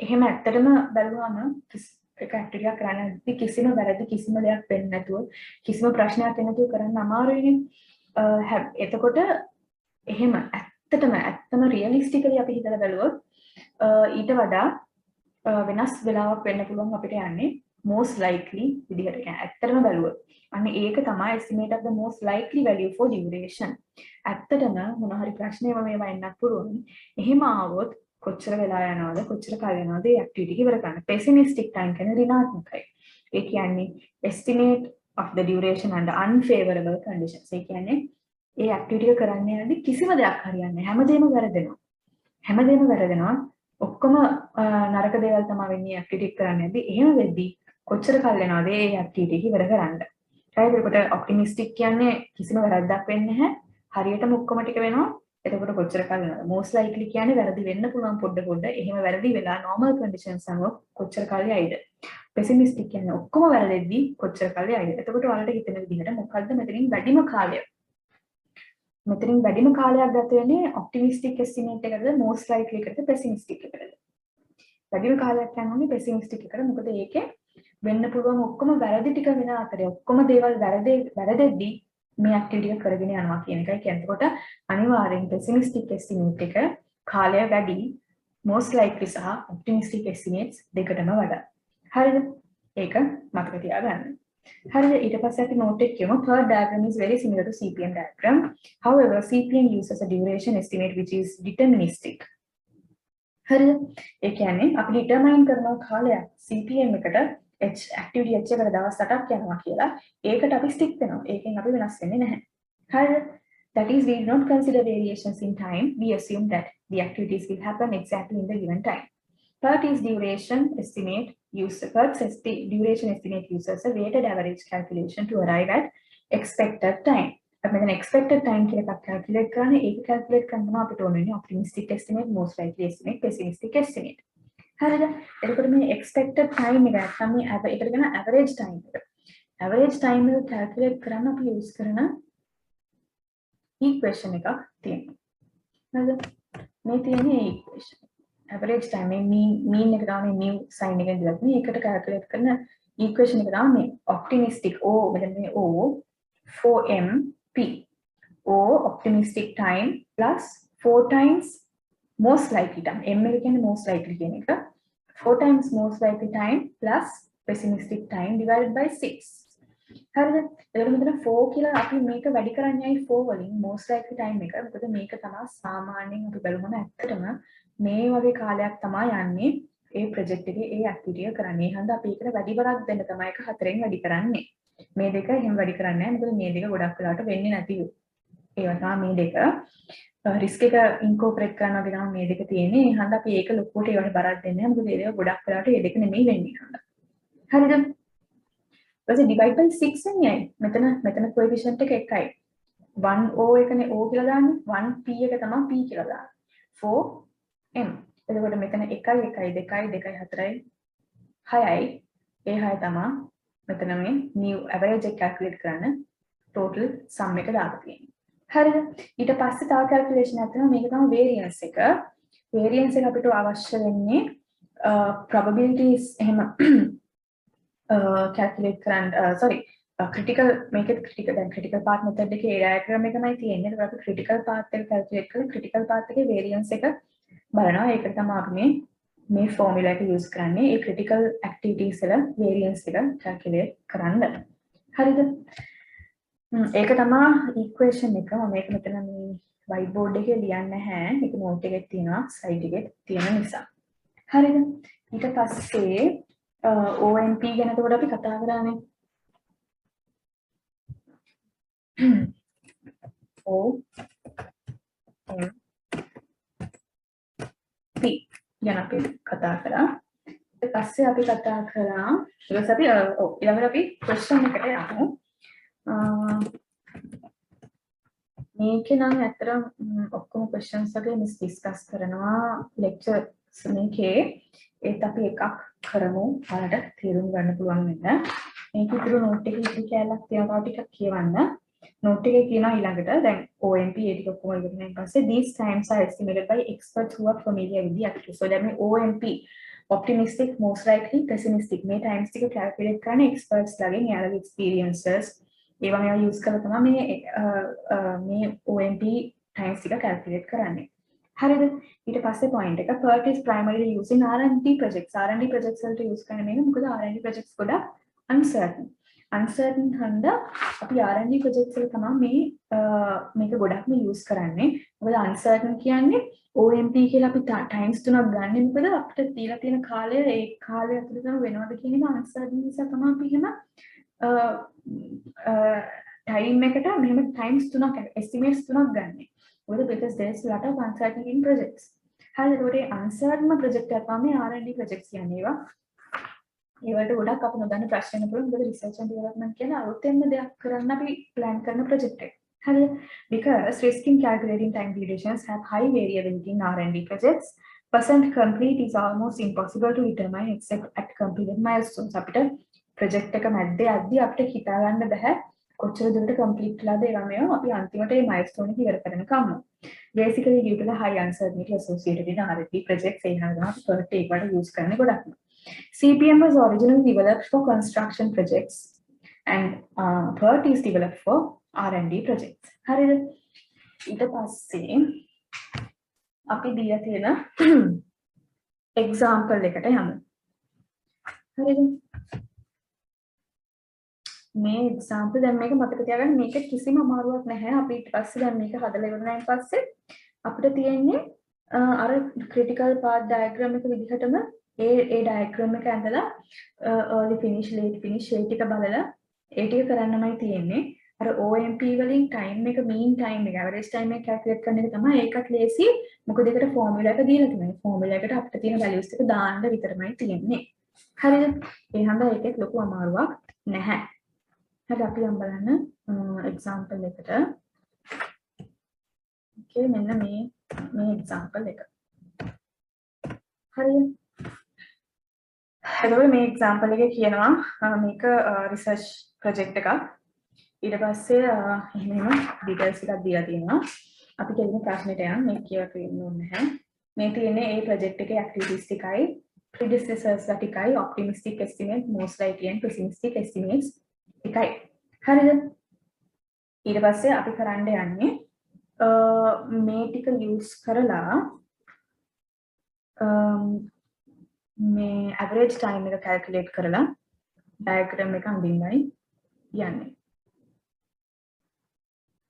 එහෙම ඇත්තටම බැලුවම එක ඇක්ටිවිටි එකක් කරන්නදී කිසිම වැරදි කිසිම දෙයක් වෙන්නේ නැතුව කිසිම ප්‍රශ්නයක් නැතුව කරන්න අමාරුයිනේ. එතකොට එහෙම ඇත්තම රියලිස්ටිකලි අපි හිතලා බැලුවොත් ඊට වඩා වෙනස් වෙලාවක් වෙන්න පුළුවන් අපිට යන්නේ most likely විදිහට. කියන්නේ ඇත්තටම බැලුවොත් අන්න ඒක තමයි estimate of the most likely value for duration. ඇත්තටම මොන හරි ප්‍රශ්නයක මේවා එන්නත් පුළුවන්. එහෙම ආවොත් කොච්චර වෙලා යනවද කොච්චර කාල යනවද මේ ඇක්ටිවිටි එක ඉවර කරන්න. pessimistic time කියන්නේ ඍණාත්මකයි. ඒ කියන්නේ estimate of the duration under unfavorable conditions. ඒ කියන්නේ ඒ ඇක්ටිවිටි එක කරන්න යද්දි කිසිම දෙයක් හරියන්නේ නැහැ. හැමදේම වැරදෙනවා. ඔක්කොම නරක දේවල් තමයි වෙන්නේ ඇක්ටිවිටි එක කරන්න යද්දි. එහෙම වෙද්දි කොච්චර කාල යනවද මේ ඇක්ටිවිටි එක ඉවර කරන්න. හරිද? ඒකට optimistic කියන්නේ කිසිම වැරද්දක් වෙන්නේ නැහැ. හරියටම ඔක්කොම ටික වෙනවා. එතකොට කොච්චර කාල යනවද? most likely කියන්නේ වැරදි වෙන්න පුළුවන් පොඩ. එහෙම වැරදි වෙලා normal conditions අනුව කොච්චර කාල යයිද? pessimistic කියන්නේ ඔක්කොම වැරදෙද්දි කොච්චර කාල යයිද? එතකොට ඔයාලට හිතෙන විදිහට මොකද්ද මෙතනින් වැඩිම කාලය? මෙතනින් වැඩිම කාලයක් ගත වෙන්නේ optimistic estimate එකකද most likely එකකද pessimistic එකකද? වැඩිම කාලයක් යන්නේ pessimistic එකට. මොකද ඒකේ වෙන්න පුළුවන් ඔක්කොම වැරදි ටික වෙන අතරේ ඔක්කොම දේවල් වැරදෙද්දි මේ ඇක්ටිවිටි එක කරගෙන යනවා කියන එකයි කියන්නේ. එතකොට අනිවාර්යෙන් pessimistic estimate එක කාලය වැඩි most likely සහ optimistic estimates දෙකටම වඩා. හරිද? ඒක මතක තියාගන්න. හරිද? ඊට පස්සේ අපි note එක කියමු. Third diagram is very similar to CPM diagram. However, CPM uses a duration estimate which is deterministic. හරිද? ඒ කියන්නේ අපි determine කරන කාලයක් CPM එකට activity H එකට දවස් 8ක් යනවා කියලා ඒකට අපි stick වෙනවා. ඒකෙන් අපි වෙනස් වෙන්නේ නැහැ. හරිද? That is, we do not consider variations in time. We assume that the activities will happen exactly in the given time. PERT is duration estimate uses a weighted average calculation to arrive at expected time. අපි මෙතන expected time කියලා එකක් calculate කරන්නේ. ඒක calculate කරනවා අපිට ඕන වෙන්නේ optimistic estimate, most likely estimate, pessimistic estimate. හරිද? එතකොට මේ expected time එක නැත්නම් මේ ඒකට කියන average time එක. average time එක calculate කරන්න අපි use කරන equation එකක් තියෙනවා. හරිද? මේ තියෙන්නේ equation. average time මේ mean එක තමයි mu sin එකෙන් දෙයක් නේ. ඒකට calculate කරන equation එක තමයි optimistic O මෙතන මේ O 4mp. O optimistic time plus 4 times most likely time. M එක කියන්නේ most likely කියන එක. 4 times most likely time plus pessimistic time divided by 6. හරිද? එතකොට මෙතන 4 කියලා අපි මේක වැඩි කරන්නේ 4 වලින් most likely time එක. මොකද මේක තමයි සාමාන්‍යයෙන් අපි බලමුම ඇත්තටම මේ වගේ කාලයක් තමයි යන්නේ ඒ ප්‍රොජෙක්ට් එකේ ඒ ඇක්ටිවිටි එක කරන්නේ. හන්ද අපි ඒකට වැඩි බරක් දෙන්න තමයි එක 4ෙන් වැඩි කරන්නේ. මේ දෙක එහෙම වැඩි කරන්නේ නැහැ. මොකද මේ දෙක ගොඩක් වෙලාවට වෙන්නේ නැති ඒවා තමයි මේ දෙක. රිස්ක් එක ඉන්කෝපරේට් කරනවා වගේ තමයි මේ දෙක තියෙන්නේ. ඒ හන්ද අපි ඒක ලොකුට ඒවට බරක් දෙන්නේ නැහැ. මොකද ඒ දෙක ගොඩක් වෙලාවට මේ දෙක නෙමෙයි වෙන්නේ හන්ද. හරිද? ඊපස්සේ divide by 6 වෙන්නේ ඇයි? මෙතන coefficient එක එකයි. 1o එකනේ o කියලා දාන්නේ. 1p එක තමයි p කියලා දාන්නේ. 4m. එතකොට මෙතන 1 1 2 2 4යි 6යි. ඒ 6 තමයි මෙතන මේ new average එක calculate කරන්න total sum එක දාලා තියෙන්නේ. හරිද? ඊට පස්සේ තව calculation එකක් තියෙනවා. මේක තමයි variance එක. variance එක අපිට අවශ්‍ය වෙන්නේ probabilities එහෙම calculate කරන්න critical make it critical දැන් critical path method එකේ diagram එකමයි තියෙන්නේ. ඒක අපි critical path එක calculate කරලා critical path එකේ variance එක බලනවා. ඒකට තමයි අපි මේ formula එක use කරන්නේ. ඒ critical activities වල variance එක calculate කරන්න. හරිද? ඒක තමයි equation එක. මම මේක මෙතන මේ whiteboard එකේ ලියන්නේ නැහැ. ඒක note එකේ තියෙනවා slide එකේ තියෙන නිසා. හරිද? ඊට පස්සේ OMP ගැන එතකොට අපි කතා කරානේ. OMP ගැන අපි කතා කරා. ඊට පස්සේ අපි කතා කරා ඊට පස්සේ අපි ඊළඟට අපි question එකට යමු. මේකේ නම් ඇත්තටම ඔක්කොම questions වගේ මිස් ඩිස්කස් කරනවා lectures මේකේ ඒත් අපි එකක් කරමු ඔයාලට තේරුම් ගන්න පුළුවන් වෙන්න. මේක ඉතුරු note එකේ ඉතිරි කැලක් තියෙනවා ටිකක් කියවන්න. note එකේ කියනවා ඊළඟට දැන් OMP ඒ ටික ඔක්කොම ඉගෙන ගන්න පස්සේ these times are estimated by experts who are familiar with the activity. So that means OMP optimistic, most likely, pessimistic මේ times ටික calculate කරන්නේ experts ලාගෙන් යාළුවෝ experiences ඒවා මේවා use කරලා තමයි මේ OMP times ටික calculate කරන්නේ. හරිද? ඊට පස්සේ point එක PERT is primarily using R&D projects. R&D projects වලට use කරන මේක මොකද R&D projects ගොඩක් uncertain හන්ද අපි R&D projects වල තමයි මේක ගොඩක්ම use කරන්නේ. මොකද uncertain කියන්නේ OMP කියලා අපි times 3ක් ගන්න. මොකද අපිට දීලා තියෙන කාලය ඒ කාලය ඇතුළතම වෙනවද කියන එක uncertain නිසා තමයි අපි එහෙම time එකට මෙහෙම times 3ක් estimates 3ක් ගන්නෙ. Well, because there's a lot of uncertainty in projects. හරිද? ඒකට uncertain project එක තමයි R&D projects කියන්නේ ඒවා. ඒවට ගොඩක් අපිට නොදන්න ප්‍රශ්න පුළුවන්. මොකද research and development කියන අලුතෙන්ම දෙයක් කරන්න අපි plan කරන project එක. හරිද? Because risk in calculating time durations have high variability in R&D projects. Percent complete is almost impossible to determine except at completed milestones. අපිට project එක මැද්දේ යද්දී අපිට හිතා ගන්න බෑ කොච්චර දුරට complete කළාද ඒවා මේවා අපි අන්තිමට මේ milestone එක ඉවර කරනකම්. Basically due to the high uncertainty associated in R&D projects ඒ හින්දා අපි PERT ඒකට use කරන්නේ ගොඩක්ම. CPM was originally developed for construction projects and PERT is developed for R&D projects. හරිද? ඊට පස්සේ අපි දීලා තියෙන example එකට යමු. හරිද? මේ example දැන් මේක මතක තියාගන්න මේක කිසිම අමාරුවක් නැහැ. අපි ඊට පස්සේ දැන් මේක හදලා ඉවරනායින් පස්සේ අපිට තියෙන්නේ අර critical path diagram එක විදිහටම ඒ diagram එක ඇඳලා early finish late finish ඒ ටික බලලා ඒ ටික කරන්නමයි තියෙන්නේ. අර OMP වලින් time එක mean time එක average time එක calculate කරන එක තමයි ඒකත් ලේසි. මොකද ඒකට formula එක දීලා තියෙනවා. formula එකට අපිට තියෙන values ටික දාන්න විතරමයි තියෙන්නේ. හරිද? ඒ හන්දා ඒකෙත් ලොකු අමාරුවක් නැහැ. හරි අපි යම් බලන්න example එකට. okay මෙන්න මේ example එක. හරිද? එතකොට මේ example එකේ කියනවා මේක research project එකක්. ඊට පස්සේ එහෙම details ටිකක් දීලා තියෙනවා. අපි කියන ප්‍රශ්නෙට යන්න මේක කියලා කියන්න ඕනේ නැහැ. මේ තියෙන්නේ ඒ project එකේ activities ටිකයි predecessors ටිකයි optimistic estimate most likely and pessimistic estimates එකයි. හරිද? ඊට පස්සේ අපි කරන්න යන්නේ මේ ටික use කරලා මේ average time එක calculate කරලා diagram එක අඳින්නයි යන්නේ.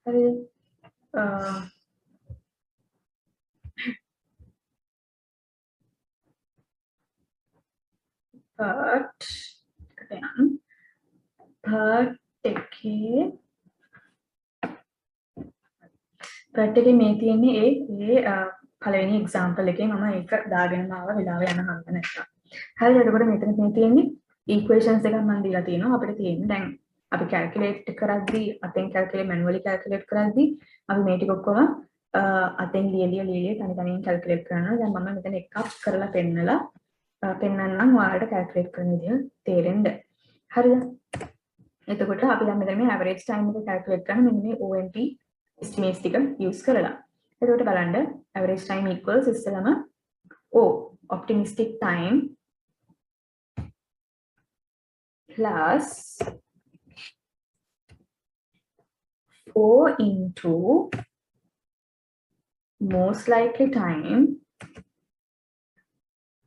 හරිද? but part එකේ මේ තියෙන්නේ ඒ පළවෙනි එක්සැම්පල් එකේ මම ඒක දාගෙනම ආව වෙලාව යන හන්ද නැත්තම්. හරිද? එතකොට මෙතන මේ තියෙන්නේ equations එකක් මම දීලා තියෙනවා. අපිට තියෙන්නේ දැන් අපි calculate කරද්දී අතෙන් calculate manually calculate කරද්දී අපි මේ ටික ඔක්කොම අතෙන් ලියලිය තනි තනියෙන් calculate කරනවා. දැන් මම මෙතන එකක් කරලා පෙන්නලා පෙන්නන්නම් ඔයාලට calculate කරන විදිහ තේරෙන්න. හරිද? එතකොට අපි දැන් මෙතන මේ average time එක calculate කරන මෙන්න මේ OMP estimates ටික use කරලා. එතකොට බලන්න average time equals ඉස්සෙල්ලාම O optimistic time plus 4 into most likely time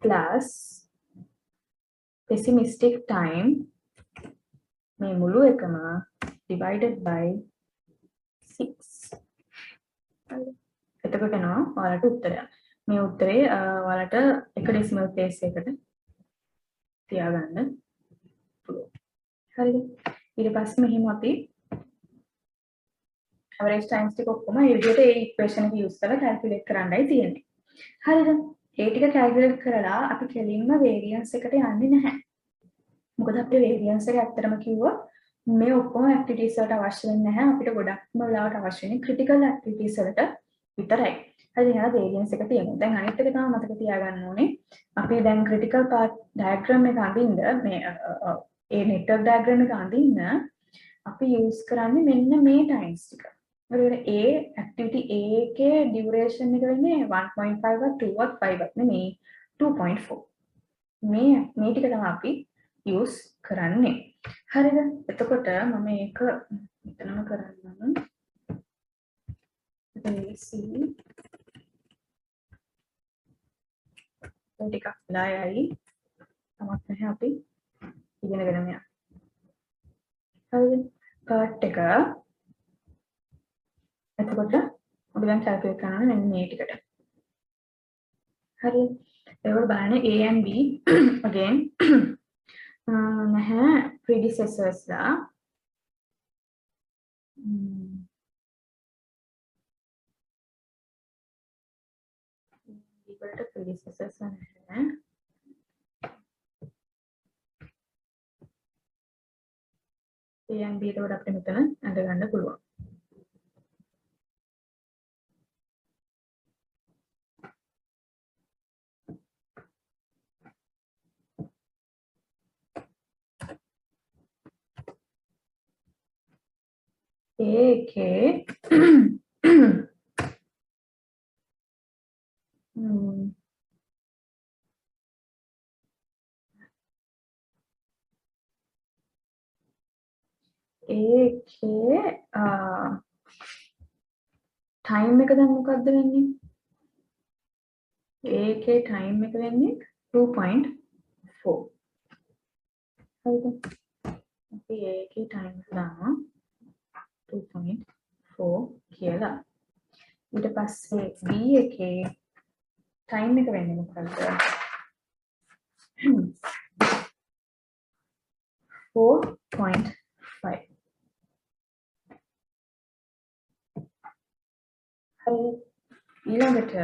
plus pessimistic time මේ මුළු එකම divided by 6. එතකොට එනවා ඔයාලට උත්තරය. මේ උත්තරේ ඔයාලට එක ඩෙසිමල් ප්ලේස් එකකට තියාගන්න පුළුවන්. හරිද? ඊට පස්සේ මෙහිම අපි average times ටික ඔක්කොම ඒ විදිහට ඒ equation එක use කරලා calculate කරන්නයි තියෙන්නේ. හරිද? ඒ ටික calculate කරලා අපි කෙලින්ම variance එකට යන්නේ නැහැ. මොකද අපේ variance එක ඇත්තටම කිව්වොත් මේ ඔක්කොම activities වලට අවශ්‍ය වෙන්නේ නැහැ. අපිට ගොඩක්ම වෙලාවට අවශ්‍ය වෙන්නේ critical activities වලට විතරයි. හරි එහෙනම් variance එක තියෙනවා. දැන් අනිත් එක තමයි මතක තියාගන්න ඕනේ. අපි දැන් critical path diagram එක අඳින්න මේ ඒ network diagram එක අඳින්න අපි use කරන්නේ මෙන්න මේ times ටික. හරියට A activity A එකේ duration එක වෙන්නේ 1.5 වත් 2 වත් 5 වත් නෙමෙයි 2.4. මේ ටික තමයි අපි use කරන්නේ. හරිද? එතකොට මම ඒක මෙතනම කරන්නම්. AC ටිකක් ලායයි තමත් නැහැ අපි ඉගෙනගෙන යන්න. හරිද? part එක එතකොට අපි දැන් calculate කරනවා මෙන්න මේ ටිකට. හරිද? ඒවල බලන්න A and B again නැහැ predecessors ලා ඊකට predecessors නැහැ. A and B එතකොට අපිට මෙතන අඳ ගන්න පුළුවන්. ඒකේ ඒකේ time එක දැන් මොකක්ද වෙන්නේ? ඒකේ time එක වෙන්නේ 2.4. හරිද? අපි ඒකේ time එක දානවා 2.4 කියලා. ඊට පස්සේ B එකේ time එක වෙන්නේ මොකක්ද? 4.5. හරි ඊළඟට